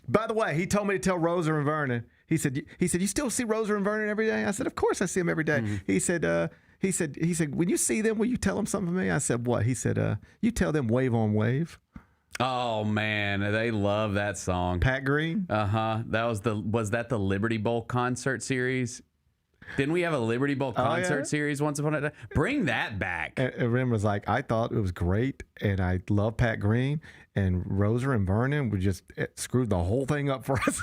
By the way, he told me to tell Roser and Vernon. He said, you still see Roser and Vernon every day? I said, of course I see them every day. Mm-hmm. He said, when you see them, will you tell them something for me? I said, what? He said, you tell them wave on wave. Oh man, they love that song. Pat Green? Uh-huh. Was that the Liberty Bowl concert series? Didn't we have a Liberty Bowl concert series once upon a time? Bring that back. And Ren was like, I thought it was great, and I love Pat Green, and Roser and Vernon would just screwed the whole thing up for us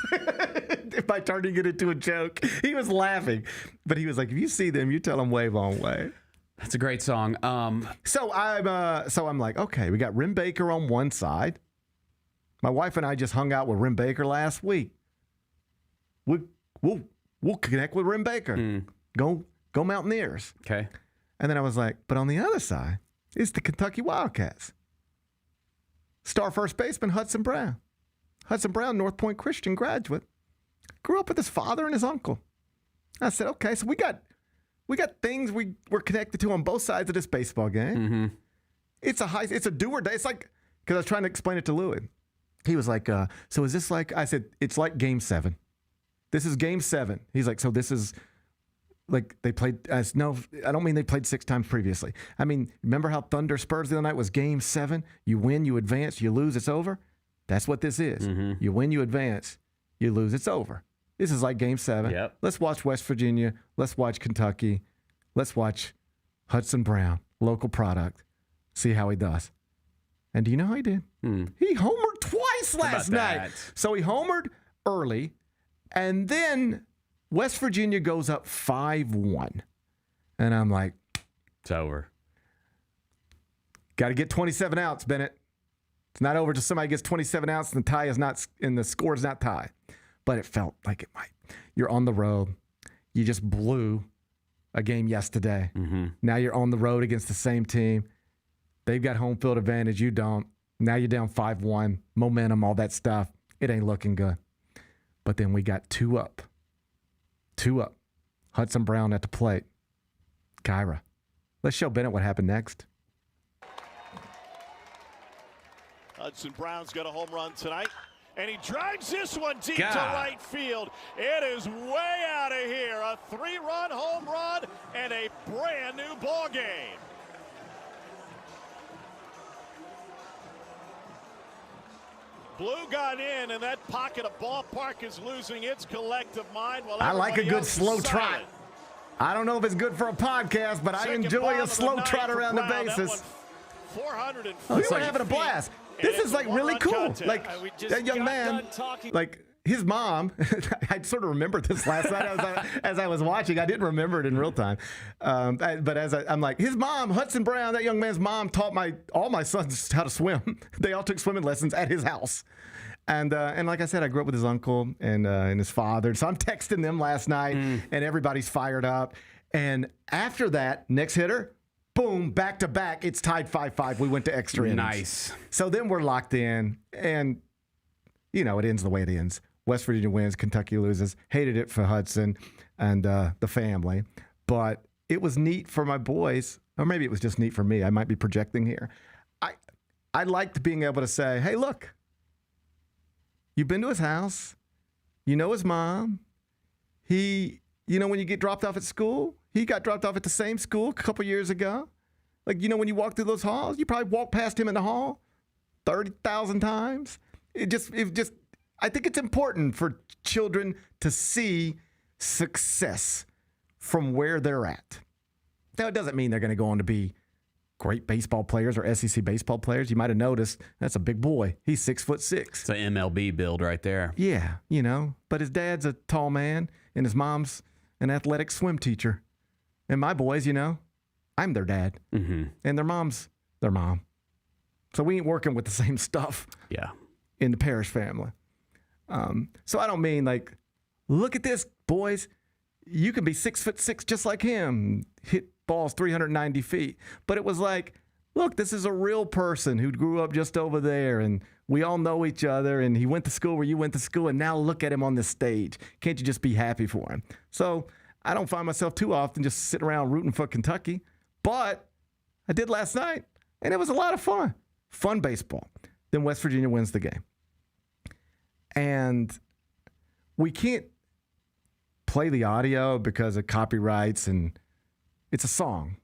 by turning it into a joke. He was laughing, but he was like, if you see them, you tell them wave on wave. That's a great song. So I'm like, okay, we got Ren Baker on one side. My wife and I just hung out with Ren Baker last week. We'll connect with Ren Baker. Go Mountaineers. Okay. And then I was like, but on the other side is the Kentucky Wildcats. Star first baseman Hudson Brown. Hudson Brown, North Point Christian graduate. Grew up with his father and his uncle. I said, okay, so we got things we're connected to on both sides of this baseball game. Mm-hmm. It's a do or die. It's like, because I was trying to explain it to Louis. He was like, so is this like, I said, it's like Game 7. This is Game 7. He's like, so this is like they played. No, I don't mean they played 6 times previously. I mean, remember how Thunder Spurs the other night was Game 7? You win, you advance, you lose, it's over. That's what this is. Mm-hmm. You win, you advance, you lose, it's over. This is like Game 7. Yep. Let's watch West Virginia. Let's watch Kentucky. Let's watch Hudson Brown, local product. See how he does. And do you know how he did? He homered twice last night. So he homered early. And then West Virginia goes up 5-1. And I'm like, it's over. Got to get 27 outs, Bennett. It's not over till somebody gets 27 outs and the score is not tied. But it felt like it might. You're on the road. You just blew a game yesterday. Mm-hmm. Now you're on the road against the same team. They've got home field advantage. You don't. Now you're down 5-1. Momentum, all that stuff. It ain't looking good. But then we got 2 up. 2 up. Hudson Brown at the plate. Kyra. Let's show Bennett what happened next. Hudson Brown's got a home run tonight. And he drives this one deep to right field. It is way out of here. A 3-run home run and a brand new ball game. Blue got in, and that pocket of ballpark is losing its collective mind. While I like a good slow silent. trot. I don't know if it's good for a podcast, but I enjoy a slow trot around the bases. We were having a blast. This is like really cool. Like that young man, like his mom, I sort of remembered this last night as I was watching. I didn't remember it in real time. But I'm like, his mom, Hudson Brown, that young man's mom taught all my sons how to swim. They all took swimming lessons at his house. And like I said, I grew up with his uncle and his father. So I'm texting them last night, and everybody's fired up. And after that, next hitter, boom. boom, back to back. It's tied 5-5. We went to extra innings. Nice. So then we're locked in, and, it ends the way it ends. West Virginia wins, Kentucky loses. Hated it for Hudson and the family. But it was neat for my boys, or maybe it was just neat for me. I might be projecting here. I liked being able to say, hey, look, you've been to his house. You know his mom. He, when you get dropped off at school, he got dropped off at the same school a couple years ago. Like, when you walk through those halls, you probably walk past him in the hall 30,000 times. I think it's important for children to see success from where they're at. Now, it doesn't mean they're going to go on to be great baseball players or SEC baseball players. You might have noticed that's a big boy. He's 6'6". It's an MLB build right there. Yeah, but his dad's a tall man and his mom's an athletic swim teacher. And my boys, I'm their dad. Mm-hmm. And their mom's their mom. So we ain't working with the same stuff. Yeah. In the Parrish family. So I don't mean like, look at this, boys. You can be 6'6" just like him, hit balls 390 feet. But it was like, look, this is a real person who grew up just over there, and we all know each other, and he went to school where you went to school, and now look at him on this stage. Can't you just be happy for him? So I don't find myself too often just sitting around rooting for Kentucky, but I did last night, and it was a lot of fun. Fun baseball. Then West Virginia wins the game. And we can't play the audio because of copyrights, and it's a song.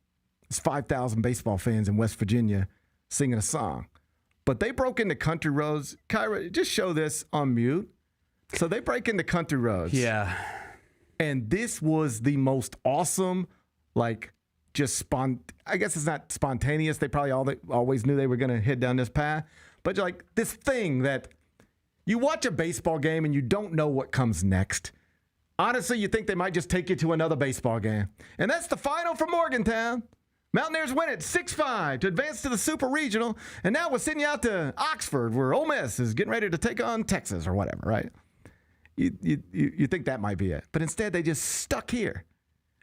It's 5,000 baseball fans in West Virginia singing a song. But they broke into country roads. Kyra, just show this on mute. So they break into country roads. Yeah. And this was the most awesome, I guess it's not spontaneous. They probably always knew they were going to head down this path. But this thing that you watch a baseball game and you don't know what comes next. Honestly, you think they might just take you to another baseball game. And that's the final for Morgantown. Mountaineers win it 6-5 to advance to the Super Regional. And now we're sending you out to Oxford, where Ole Miss is getting ready to take on Texas or whatever, right? You think that might be it. But instead, they just stuck here.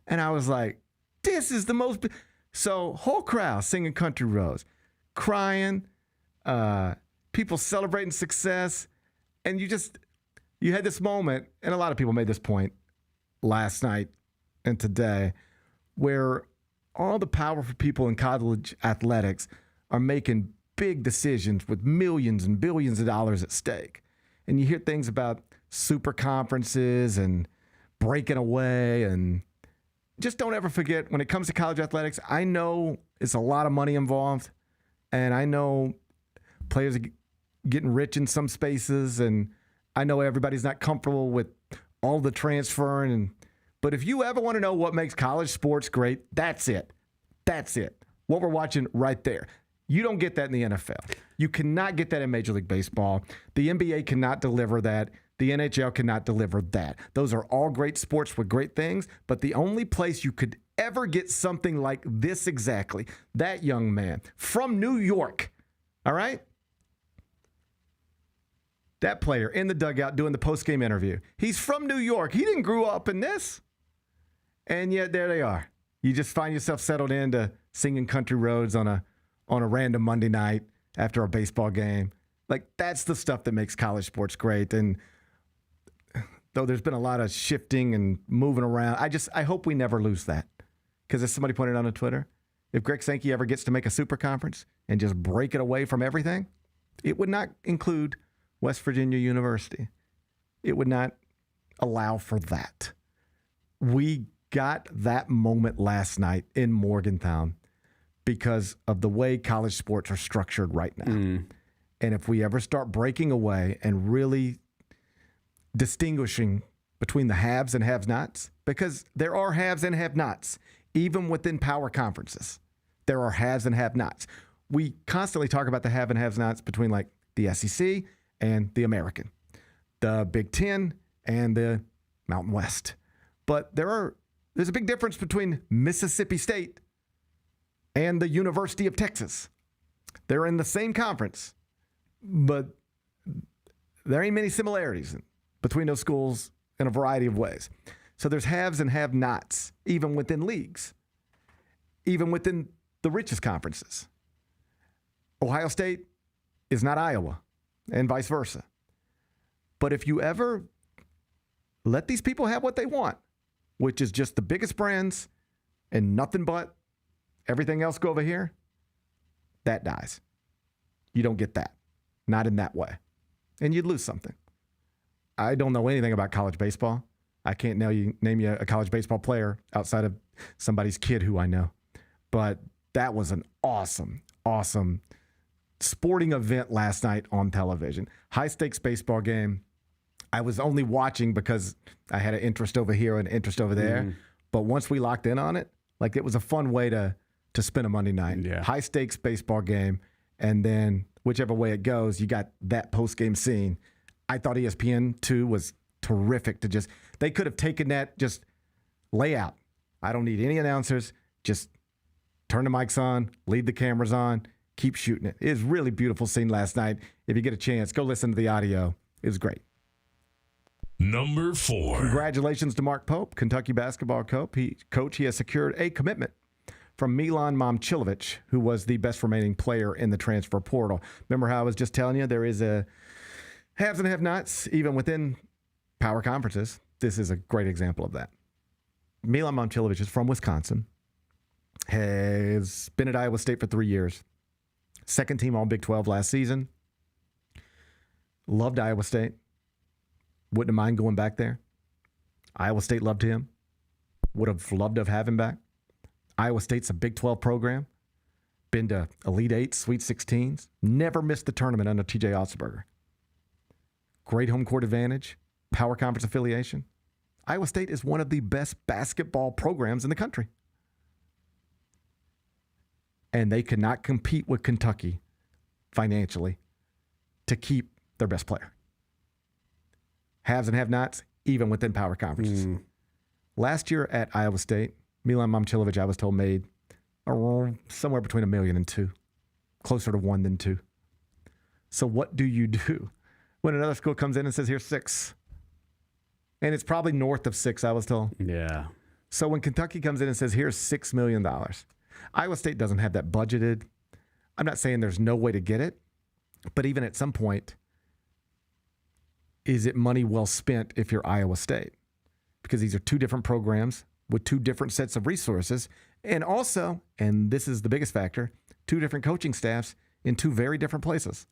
And I was like, this is the most... So, whole crowd singing country roads, crying, people celebrating success. And you had this moment, and a lot of people made this point last night and today, where all the powerful people in college athletics are making big decisions with millions and billions of dollars at stake. And you hear things about super conferences and breaking away. And just don't ever forget, when it comes to college athletics, I know it's a lot of money involved. And I know players are getting rich in some spaces, and I know everybody's not comfortable with all the transferring. But if you ever want to know what makes college sports great, that's it. That's it. What we're watching right there. You don't get that in the NFL. You cannot get that in Major League Baseball. The NBA cannot deliver that. The NHL cannot deliver that. Those are all great sports with great things, but the only place you could ever get something like this exactly, that young man from New York, all right? That player in the dugout doing the post-game interview. He's from New York. He didn't grow up in this. And yet there they are. You just find yourself settled into singing country roads on a random Monday night after a baseball game. That's the stuff that makes college sports great. And though there's been a lot of shifting and moving around, I hope we never lose that. Because as somebody pointed out on Twitter, if Greg Sankey ever gets to make a super conference and just break it away from everything, it would not include West Virginia University. It would not allow for that. We got that moment last night in Morgantown because of the way college sports are structured right now. And if we ever start breaking away and really distinguishing between the haves and have-nots, because there are haves and have-nots, even within power conferences, there are haves and have-nots. We constantly talk about the have and have-nots between the SEC and the American, the Big Ten and the Mountain West. But there's a big difference between Mississippi State and the University of Texas. They're in the same conference, but there ain't many similarities between those schools in a variety of ways. So there's haves and have-nots, even within leagues, even within the richest conferences. Ohio State is not Iowa, and vice versa. But if you ever let these people have what they want, which is just the biggest brands and nothing but everything else go over here, that dies. You don't get that. Not in that way. And you'd lose something. I don't know anything about college baseball. I can't name you a college baseball player outside of somebody's kid who I know. But that was an awesome, awesome sporting event last night on television. High-stakes baseball game. I was only watching because I had an interest over here and an interest over there. But once we locked in on it, like it was a fun way to spend a Monday night. Yeah. High-stakes baseball game. And then whichever way it goes, you got that post-game scene. I thought ESPN2 was terrific to just – they could have taken that, just lay out. I don't need any announcers. Just turn the mics on, leave the cameras on, keep shooting it. It was a really beautiful scene last night. If you get a chance, go listen to the audio. It was great. Number 4. Congratulations to Mark Pope, Kentucky basketball coach. He has secured a commitment from Milan Momcilovic, who was the best remaining player in the transfer portal. Remember how I was just telling you there is a haves and have-nots even within power conferences. This is a great example of that. Milan Momcilovic is from Wisconsin, has been at Iowa State for 3 years, second team All Big 12 last season, loved Iowa State, wouldn't have mind going back there. Iowa State loved him, would have loved to have him back. Iowa State's a Big 12 program, been to Elite 8, Sweet 16s, never missed the tournament under TJ Otzelberger. Great home court advantage, power conference affiliation. Iowa State is one of the best basketball programs in the country. And they could not compete with Kentucky financially to keep their best player. Haves and have-nots, even within power conferences. Last year at Iowa State, Milan Momcilovic, I was told, made somewhere between $1 million and $2 million, closer to 1 than 2. So what do you do when another school comes in and says, here's 6? And it's probably north of 6, I was told. Yeah. So when Kentucky comes in and says, here's $6 million, Iowa State doesn't have that budgeted. I'm not saying there's no way to get it, but even at some point, is it money well spent if you're Iowa State? Because these are two different programs with two different sets of resources. And also, and this is the biggest factor, two different coaching staffs in two very different places.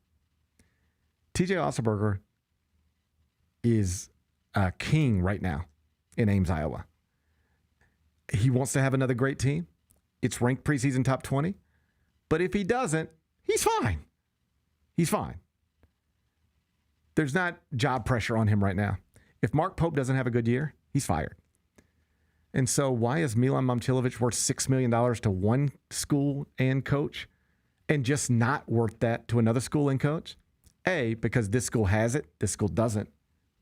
TJ Otzelberger is a king right now in Ames, Iowa. He wants to have another great team. It's ranked preseason top 20. But if he doesn't, he's fine. He's fine. There's not job pressure on him right now. If Mark Pope doesn't have a good year, he's fired. And so why is Milan Momcilovic worth $6 million to one school and coach and just not worth that to another school and coach? A, because this school has it, this school doesn't.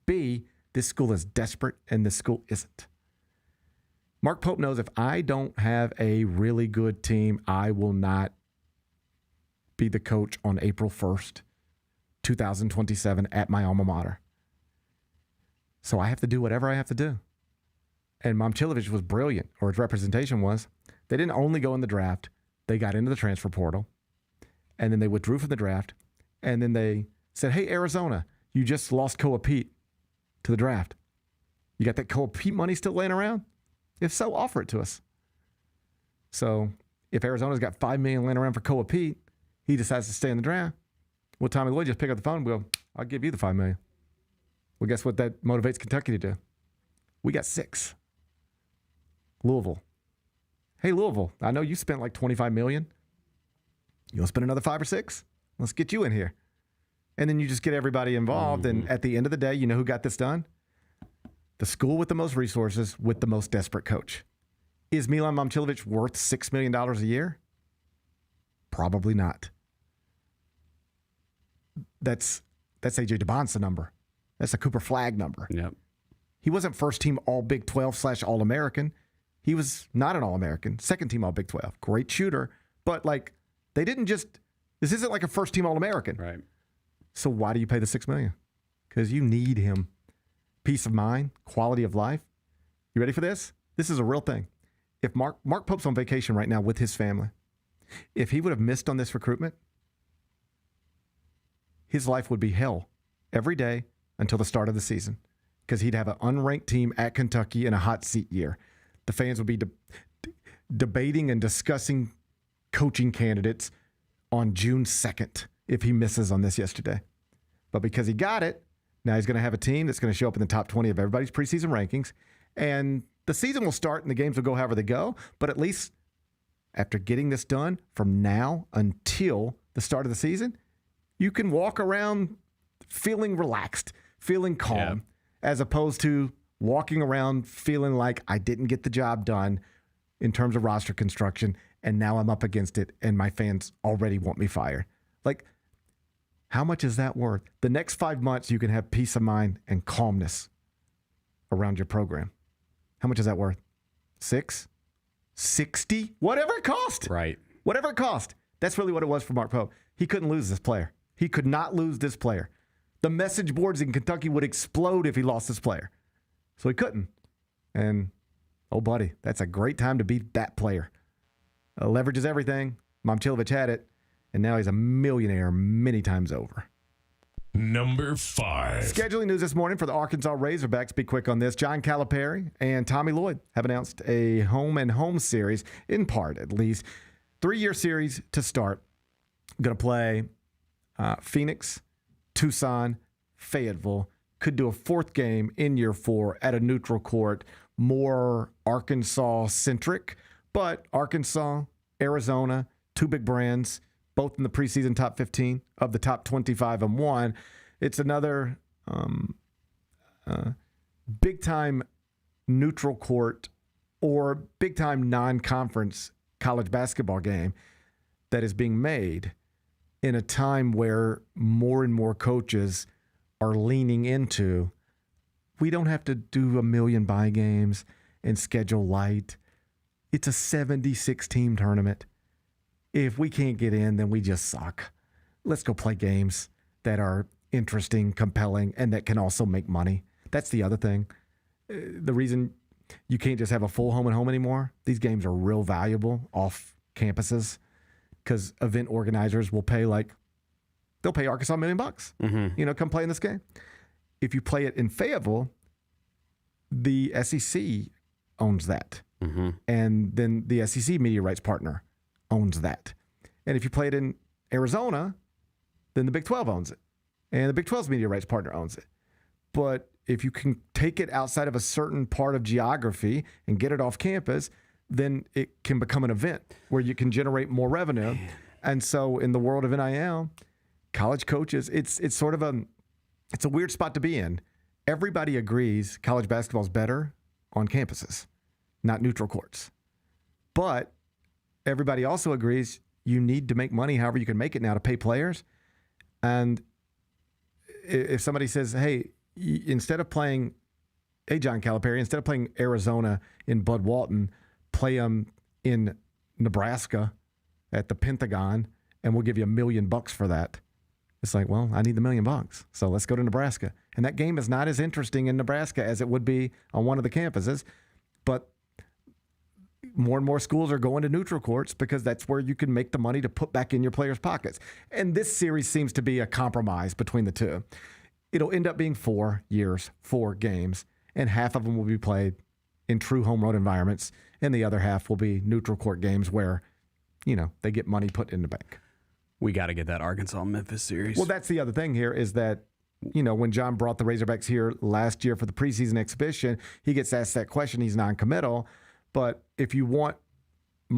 B, this school is desperate and this school isn't. Mark Pope knows if I don't have a really good team, I will not be the coach on April 1st, 2027 at my alma mater. So I have to do whatever I have to do. And Momcilovic was brilliant, or his representation was. They didn't only go in the draft. They got into the transfer portal, and then they withdrew from the draft, and then they said, hey, Arizona, you just lost Koa Pete to the draft. You got that Koa Pete money still laying around? If so, offer it to us. So if Arizona's got $5 million laying around for Koa Pete, he decides to stay in the draft. Well, Tommy Lloyd just pick up the phone and go, I'll give you the $5 million. Well, guess what that motivates Kentucky to do? We got 6. Louisville. Hey, Louisville, I know you spent like $25 million. You want to spend another 5 or 6? Let's get you in here. And then you just get everybody involved. And at the end of the day, you know who got this done? The school with the most resources with the most desperate coach. Is Milan Momcilovic worth $6 million a year? Probably not. That's AJ DeBon's number. That's a Cooper Flagg number. Yep. He wasn't first team All Big 12 / All-American. He was not an All-American. Second team All Big 12. Great shooter. But like, they didn't just, this isn't like a first team All-American. Right. So why do you pay the $6 million? Because you need him. Peace of mind, quality of life. You ready for this? This is a real thing. If Mark Pope's on vacation right now with his family, If he would have missed on this recruitment, his life would be hell every day until the start of the season because he'd have an unranked team at Kentucky in a hot seat year. The fans would be debating and discussing coaching candidates on June 2nd if he misses on this yesterday. But because he got it, now he's going to have a team that's going to show up in the top 20 of everybody's preseason rankings. And the season will start and the games will go however they go. But at least after getting this done from now until the start of the season, you can walk around feeling relaxed, feeling calm, as opposed to walking around feeling like I didn't get the job done in terms of roster construction, and now I'm up against it, and my fans already want me fired. Like, how much is that worth? The next 5 months, you can have peace of mind and calmness around your program. How much is that worth? 6? 60? Whatever it cost. Right. Whatever it cost. That's really what it was for Mark Pope. He couldn't lose this player. He could not lose this player. The message boards in Kentucky would explode if he lost this player. So he couldn't. And, oh, buddy, that's a great time to be that player. Leverages everything. Momchilovich had it. And now he's a millionaire many times over. Number 5. Scheduling news this morning for the Arkansas Razorbacks. Be quick on this. John Calipari and Tommy Lloyd have announced a home series, in part at least. 3-year series to start. Going to play Phoenix, Tucson, Fayetteville. Could do a 4th game in year 4 at a neutral court. More Arkansas-centric. But Arkansas, Arizona, 2 big brands, both in the preseason top 15 of the top 25 and 1. It's another big-time neutral court or big-time non-conference college basketball game that is being made in a time where more and more coaches are leaning into, we don't have to do a million bye games and schedule light. It's a 76-team tournament. If we can't get in, then we just suck. Let's go play games that are interesting, compelling, and that can also make money. That's the other thing. The reason you can't just have a full home and home anymore, these games are real valuable off campuses because event organizers will pay they'll pay Arkansas $1 million, come play in this game. If you play it in Fayetteville, the SEC owns that. And then the SEC media rights partner owns that. And if you play it in Arizona, then the Big 12 owns it. And the Big 12's media rights partner owns it. But if you can take it outside of a certain part of geography and get it off campus, then it can become an event where you can generate more revenue. And so in the world of NIL, college coaches, it's sort of it's a weird spot to be in. Everybody agrees college basketball is better on campuses, not neutral courts. But everybody also agrees you need to make money however you can make it now to pay players. And if somebody says, hey, instead of playing, John Calipari, instead of playing Arizona in Bud Walton, play them in Nebraska at the Pentagon, and we'll give you $1 million for that. It's like, well, I need the $1 million, so let's go to Nebraska. And that game is not as interesting in Nebraska as it would be on one of the campuses, but more and more schools are going to neutral courts because that's where you can make the money to put back in your players' pockets. And this series seems to be a compromise between the two. It'll end up being 4 years, 4 games, and half of them will be played in true home road environments, and the other half will be neutral court games where, they get money put in the bank. We got to get that Arkansas-Memphis series. Well, that's the other thing here is that, when John brought the Razorbacks here last year for the preseason exhibition, he gets asked that question. He's non-committal. But if you want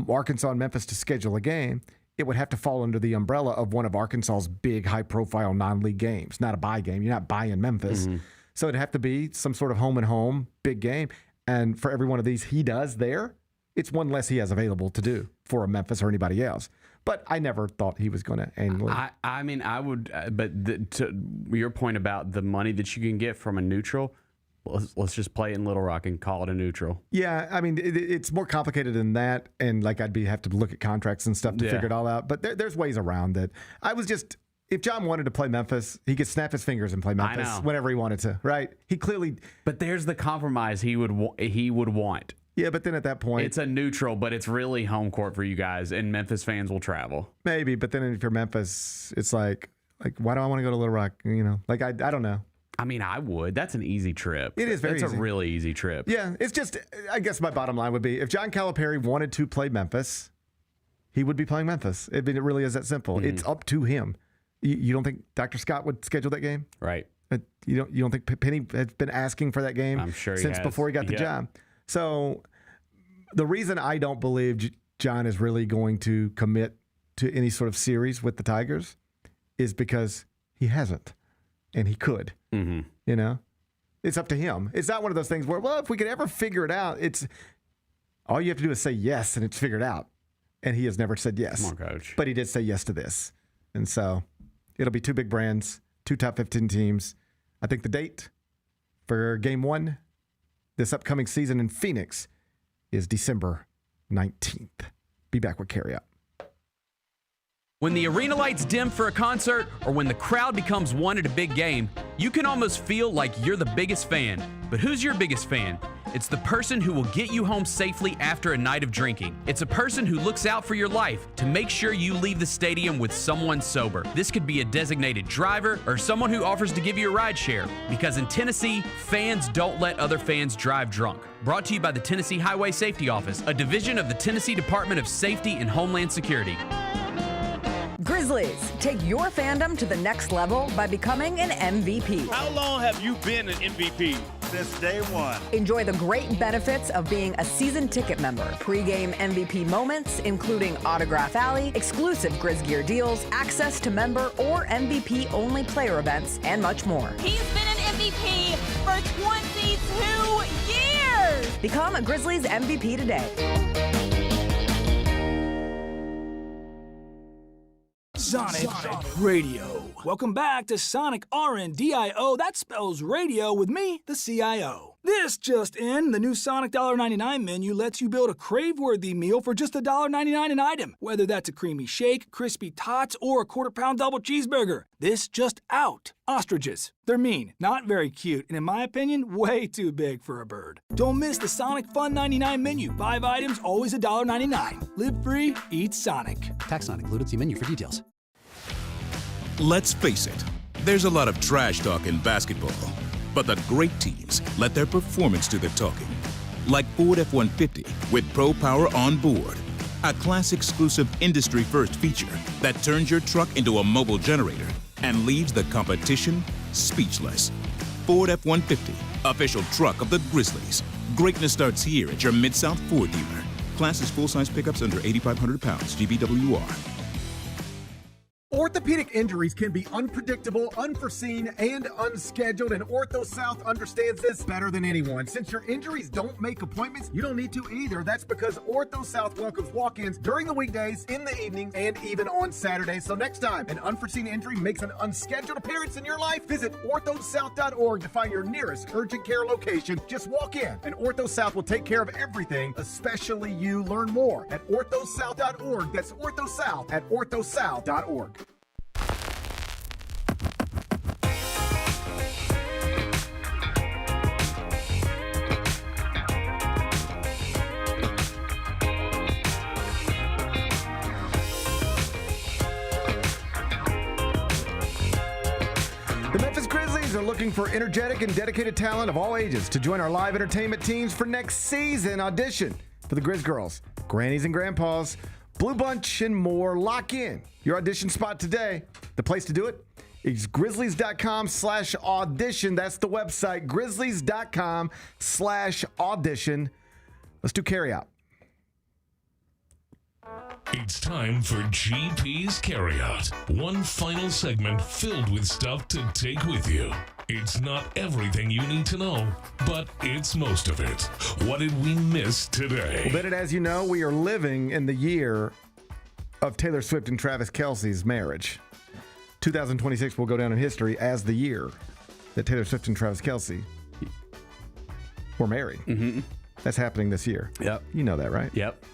Arkansas and Memphis to schedule a game, it would have to fall under the umbrella of one of Arkansas's big, high-profile non-league games, not a bye game. You're not buying Memphis. So it'd have to be some sort of home-and-home big game. And for every one of these he does there, it's one less he has available to do for a Memphis or anybody else. But I never thought he was going to annually. I would, but to your point about the money that you can get from a neutral, let's just play it in Little Rock and call it a neutral. Yeah, I mean, it's more complicated than that, and I'd have to look at contracts and stuff to figure it all out. But there's ways around it. If John wanted to play Memphis, he could snap his fingers and play Memphis whenever he wanted to, right? He clearly. But there's the compromise he would want. Yeah, but then at that point, It's a neutral, but it's really home court for you guys, and Memphis fans will travel. maybe. But then if you're Memphis, it's like why do I want to go to Little Rock? You know, like I don't know. I mean, I would. That's an easy trip. It is very It's easy. a really easy trip. Yeah, it's just, I guess my bottom line would be if John Calipari wanted to play Memphis, he would be playing Memphis. It really is that simple. It's up to him. You don't think Dr. Scott would schedule that game? Right. You don't think Penny has been asking for that game I'm sure since before he got the job? So the reason I don't believe John is really going to commit to any sort of series with the Tigers is because he hasn't, and he could. Mm-hmm. You know, it's up to him. It's not one of those things where, well, if we could ever figure it out, it's all you have to do is say yes, and it's figured out. And he has never said yes. Come on, Coach. But he did say yes to this, and so it'll be two big brands, two top 15 teams. I think the date for Game 1 this upcoming season in Phoenix is December 19th. Be back with Carry Up. When the arena lights dim for a concert or when the crowd becomes one at a big game, you can almost feel like you're the biggest fan. But who's your biggest fan? It's the person who will get you home safely after a night of drinking. It's a person who looks out for your life to make sure you leave the stadium with someone sober. This could be a designated driver or someone who offers to give you a ride share. Because in Tennessee, fans don't let other fans drive drunk. Brought to you by the Tennessee Highway Safety Office, a division of the Tennessee Department of Safety and Homeland Security. Grizzlies, take your fandom to the next level by becoming an MVP. How long have you been an MVP? Since day one. Enjoy the great benefits of being a season ticket member. Pre-game MVP moments, including Autograph Alley, exclusive Grizz gear deals, access to member or MVP-only player events, and much more. He's been an MVP for 22 years. Become a Grizzlies MVP today. Sonic Radio. Welcome back to Sonic RNDIO. That spells radio with me, the CIO. This just in, the new Sonic $1.99 menu lets you build a crave-worthy meal for just $1.99 an item, whether that's a creamy shake, crispy tots, or a quarter-pound double cheeseburger. This just out. Ostriches. They're mean, not very cute, and in my opinion, way too big for a bird. Don't miss the Sonic Fun 99 menu. 5 items, always $1.99. Live free, eat Sonic. Tax not included. See menu for details. Let's face it, there's a lot of trash talk in basketball, but the great teams let their performance do the talking. Like Ford F-150 with Pro Power on board, a class-exclusive industry-first feature that turns your truck into a mobile generator and leaves the competition speechless. Ford F-150, official truck of the Grizzlies. Greatness starts here at your Mid-South Ford dealer. Class is full-size pickups under 8,500 pounds, GVWR. Orthopedic injuries can be unpredictable, unforeseen, and unscheduled, and Ortho South understands this better than anyone. Since your injuries don't make appointments, you don't need to either. That's because Ortho South welcomes walk-ins during the weekdays, in the evenings, and even on Saturdays. So next time an unforeseen injury makes an unscheduled appearance in your life, visit orthosouth.org to find your nearest urgent care location. Just walk in, and Ortho South will take care of everything, especially you. Learn more at orthosouth.org. That's orthosouth at orthosouth.org. The Memphis Grizzlies are looking for energetic and dedicated talent of all ages to join our live entertainment teams for next season. Audition for the Grizz Girls, Grannies and Grandpas, Blue Bunch, and more. Lock in your audition spot today. The place to do it is grizzlies.com/audition. That's the website, grizzlies.com/audition. Let's do carry out. It's time for GP's Carryout. One final segment filled with stuff to take with you. It's not everything you need to know, but it's most of it. What did we miss today? Well, Bennett, as you know, we are living in the year of Taylor Swift and Travis Kelce's marriage. 2026 will go down in history as the year that Taylor Swift and Travis Kelce were married. Mm-hmm. That's happening this year. Yep. You know that, right? Yep.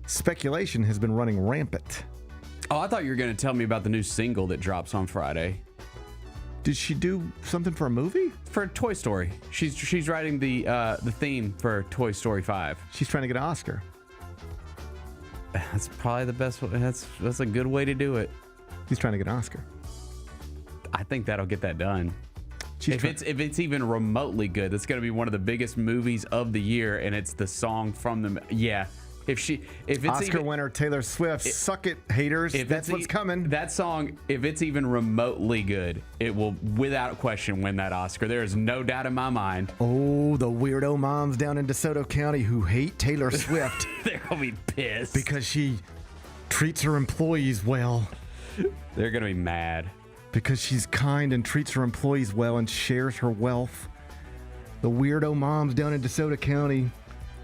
Speculation has been running rampant. Oh, I thought you were going to tell me about the new single that drops on Friday. Did she do something for a movie? For Toy Story. She's writing the theme for Toy Story 5. She's trying to get an Oscar. That's probably the best way. That's a good way to do it. He's trying to get an Oscar. I think that'll get that done. If it's even remotely good, it's going to be one of the biggest movies of the year, and it's the song from the If it's Oscar winner Taylor Swift, suck it, haters. That's what's coming. That song, if it's even remotely good, it will without question win that Oscar. There is no doubt in my mind. Oh, the weirdo moms down in DeSoto County who hate Taylor Swift. They're gonna be pissed because she treats her employees well. They're gonna be mad because she's kind and treats her employees well and shares her wealth. The weirdo moms down in DeSoto County.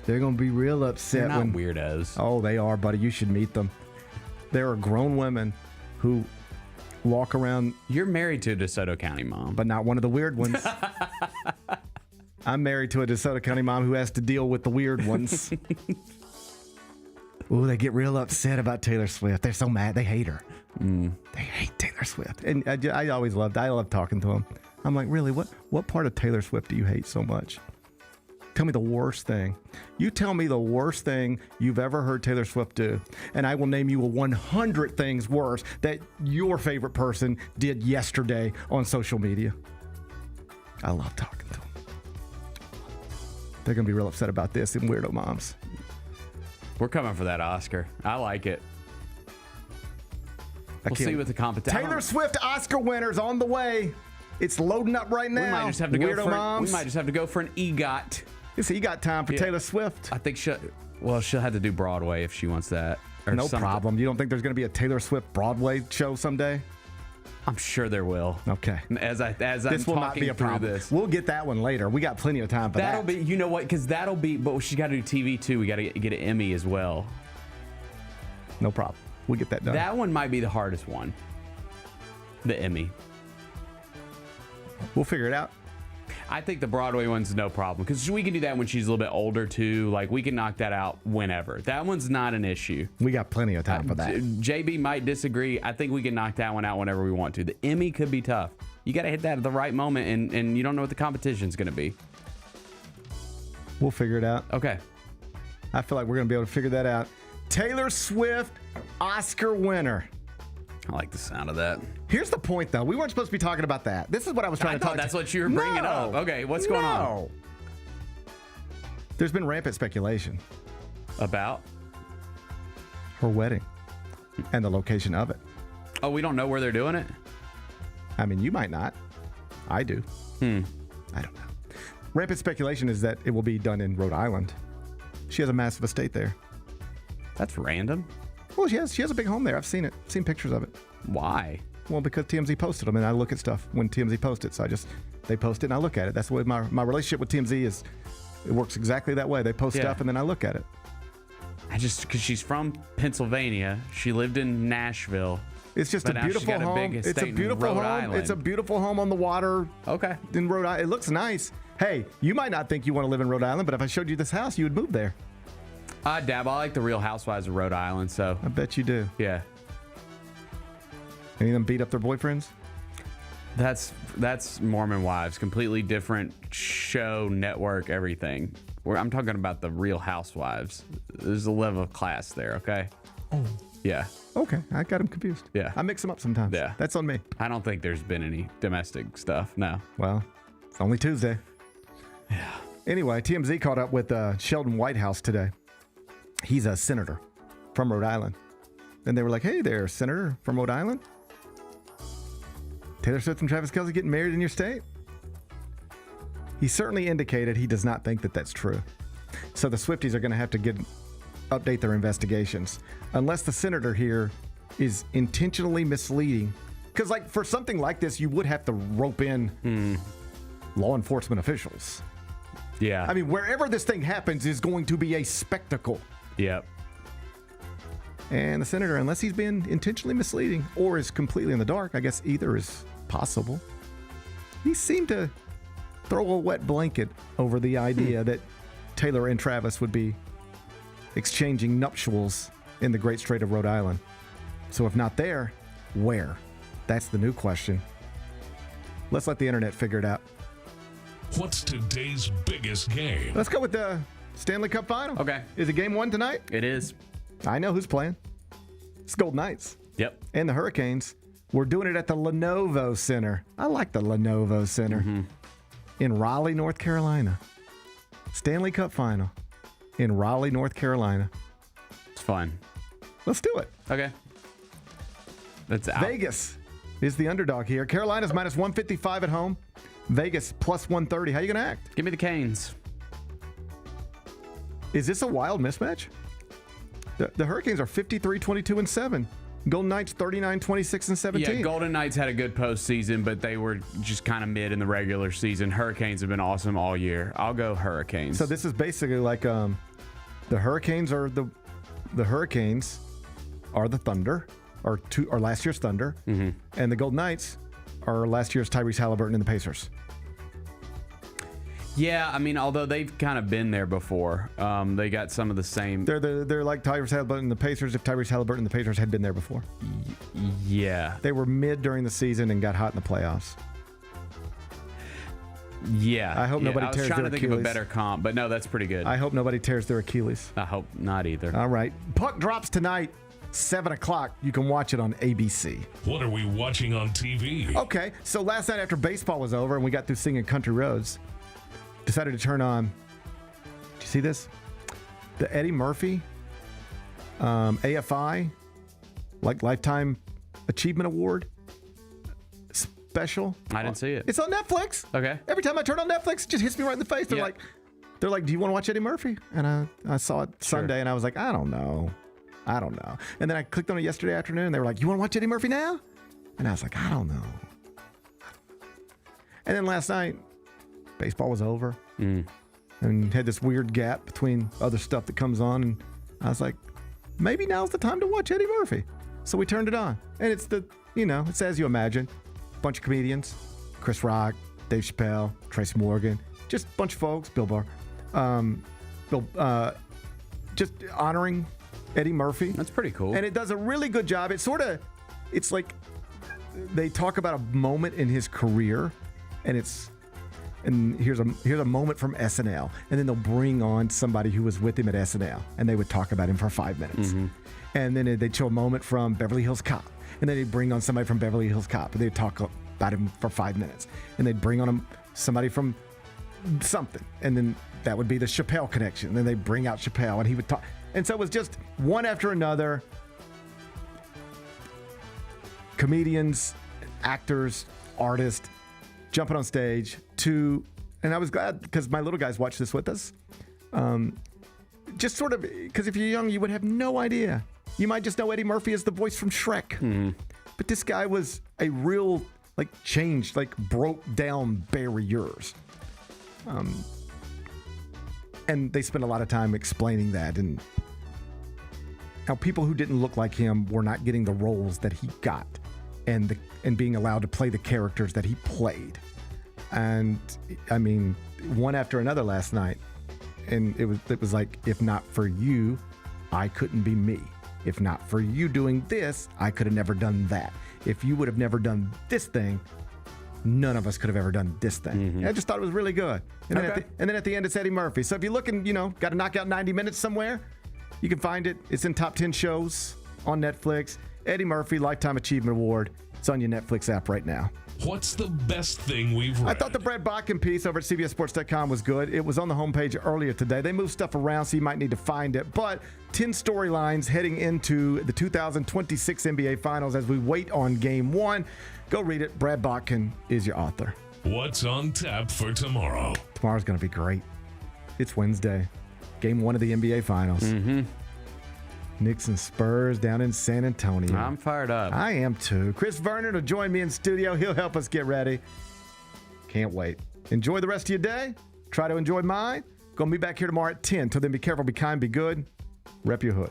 They're going to be real upset. They're not weirdos. Oh, they are, buddy. You should meet them. There are grown women who walk around. You're married to a DeSoto County mom. But not one of the weird ones. I'm married to a DeSoto County mom who has to deal with the weird ones. Oh, they get real upset about Taylor Swift. They're so mad. They hate her. They hate Taylor Swift. And I love talking to them. I'm like, really, what part of Taylor Swift do you hate so much? Tell me the worst thing. You tell me the worst thing you've ever heard Taylor Swift do, and I will name you 100 things worse that your favorite person did yesterday on social media. I love talking to them. They're going to be real upset about this, them weirdo moms. We're coming for that Oscar. I like it. We'll see what the competition. Taylor Swift Oscar winners on the way. It's loading up right now. We might just have to go for an EGOT. It's EGOT time for Taylor Swift. I think she'll have to do Broadway if she wants that. No problem. You don't think there's going to be a Taylor Swift Broadway show someday? I'm sure there will. Okay. This will not be a problem. We'll get that one later. We got plenty of time for that. That'll be. You know what? Because that'll be. But she's got to do TV too. We got to get an Emmy as well. No problem. We'll get that done. That one might be the hardest one. The Emmy. We'll figure it out. I think the Broadway one's no problem because we can do that when she's a little bit older too. Like we can knock that out whenever. That one's not an issue. We got plenty of time for that. JB might disagree. I think we can knock that one out whenever we want to. The Emmy could be tough. You got to hit that at the right moment, and you don't know what the competition's going to be. We'll figure it out. Okay. I feel like we're going to be able to figure that out. Taylor Swift, Oscar winner. I like the sound of that. Here's the point, though. We weren't supposed to be talking about that. This is what I was trying to talk about. That's what you were bringing up. Okay, what's going on? There's been rampant speculation. About? Her wedding and the location of it. Oh, we don't know where they're doing it? I mean, you might not. I do. I don't know. Rampant speculation is that it will be done in Rhode Island. She has a massive estate there. That's random. Well, she has a big home there. I've seen it. Seen pictures of it. Why? Well, because TMZ posted them, and I look at stuff when TMZ posts it. So they post it, and I look at it. That's the way my relationship with TMZ is. It works exactly that way. They post stuff, and then I look at it. Because she's from Pennsylvania. She lived in Nashville. It's just a beautiful home. It's a beautiful home. It's a beautiful home on the water. Okay. In Rhode Island. It looks nice. Hey, you might not think you want to live in Rhode Island, but if I showed you this house, you would move there. Dab, I like the Real Housewives of Rhode Island, so. I bet you do. Yeah. Any of them beat up their boyfriends? That's Mormon Wives. Completely different show, network, everything. I'm talking about the Real Housewives. There's a level of class there, okay? Oh. Yeah. Okay, I got them confused. Yeah. I mix them up sometimes. Yeah. That's on me. I don't think there's been any domestic stuff, no. Well, it's only Tuesday. Yeah. Anyway, TMZ caught up with Sheldon Whitehouse today. He's a senator from Rhode Island. And they were like, hey there, senator from Rhode Island. Taylor Swift and Travis Kelce getting married in your state? He certainly indicated he does not think that that's true. So the Swifties are going to have to update their investigations. Unless the senator here is intentionally misleading. Because like for something like this, you would have to rope in law enforcement officials. Yeah. I mean, wherever this thing happens is going to be a spectacle. Yep. And the senator, unless he's been intentionally misleading or is completely in the dark, I guess either is possible. He seemed to throw a wet blanket over the idea that Taylor and Travis would be exchanging nuptials in the Great Strait of Rhode Island. So if not there, where? That's the new question. Let's let the internet figure it out. What's today's biggest game? Let's go with the Stanley Cup Final. Okay. Is it game 1 tonight? It is. I know who's playing. It's Golden Knights. Yep. And the Hurricanes. We're doing it at the Lenovo Center. I like the Lenovo Center. In Raleigh, North Carolina. Stanley Cup Final in Raleigh, North Carolina. It's fun. Let's do it. Okay. That's out. Vegas is the underdog here. Carolina's minus 155 at home. Vegas plus 130. How you going to act? Give me the Canes. Is this a wild mismatch? The Hurricanes are 53-22-7. Golden Knights 39-26-17. Yeah, Golden Knights had a good postseason, but they were just kind of mid in the regular season. Hurricanes have been awesome all year. I'll go Hurricanes. So this is basically like the Hurricanes are the Hurricanes are the Thunder, or last year's Thunder, and the Golden Knights are last year's Tyrese Halliburton and the Pacers. Yeah, I mean, although they've kind of been there before, they got some of the same. They're like Tyrese Halliburton and the Pacers if Tyrese Halliburton and the Pacers had been there before. Yeah. They were mid during the season and got hot in the playoffs. Yeah. I hope nobody tears their Achilles. I was trying to think of a better comp, but no, that's pretty good. I hope nobody tears their Achilles. I hope not either. All right. Puck drops tonight, 7 o'clock. You can watch it on ABC. What are we watching on TV? Okay, so last night after baseball was over and we got through singing Country Roads, decided to turn on, do you see this? The Eddie Murphy AFI, like Lifetime Achievement Award special. I didn't see it. It's on Netflix. Okay. Every time I turn on Netflix, it just hits me right in the face. They're like, do you want to watch Eddie Murphy? And I saw it Sunday and I was like, I don't know. And then I clicked on it yesterday afternoon and they were like, you want to watch Eddie Murphy now? And I was like, I don't know. And then last night, baseball was over and had this weird gap between other stuff that comes on. And I was like, maybe now's the time to watch Eddie Murphy. So we turned it on. And it's it's as you imagine. Bunch of comedians, Chris Rock, Dave Chappelle, Tracy Morgan, just a bunch of folks, Bill Burr, just honoring Eddie Murphy. That's pretty cool. And it does a really good job. It's like they talk about a moment in his career and here's a moment from SNL, and then they'll bring on somebody who was with him at SNL, and they would talk about him for 5 minutes, and then they'd show a moment from Beverly Hills Cop, and then they'd bring on somebody from Beverly Hills Cop, and they'd talk about him for 5 minutes, and they'd bring on somebody from something, and then that would be the Chappelle connection, and then they'd bring out Chappelle, and he would talk, and so it was just one after another. Comedians, actors, artists jumping on stage and I was glad because my little guys watched this with us. Just sort of, because if you're young, you would have no idea. You might just know Eddie Murphy as the voice from Shrek. But this guy was a real, changed, broke down barriers. And they spent a lot of time explaining that and how people who didn't look like him were not getting the roles that he got and being allowed to play the characters that he played. And I mean, one after another last night. And it was like, if not for you, I couldn't be me. If not for you doing this, I could have never done that. If you would have never done this thing, none of us could have ever done this thing. I just thought it was really good. And then at the end, it's Eddie Murphy. So if you're looking, got to knock out 90 minutes somewhere, you can find it. It's in top 10 shows on Netflix. Eddie Murphy Lifetime Achievement Award. It's on your Netflix app right now. What's the best thing we've read? I thought the Brad Botkin piece over at CBSSports.com was good. It was on the homepage earlier today. They moved stuff around, so you might need to find it. But 10 storylines heading into the 2026 NBA Finals as we wait on Game 1. Go read it. Brad Botkin is your author. What's on tap for tomorrow? Tomorrow's going to be great. It's Wednesday. Game 1 of the NBA Finals. Knicks and Spurs down in San Antonio. I'm fired up. I am too. Chris Vernon will join me in studio. He'll help us get ready. Can't wait. Enjoy the rest of your day. Try to enjoy mine. Gonna be back here tomorrow at 10. Till then, be careful, be kind, be good. Rep your hood.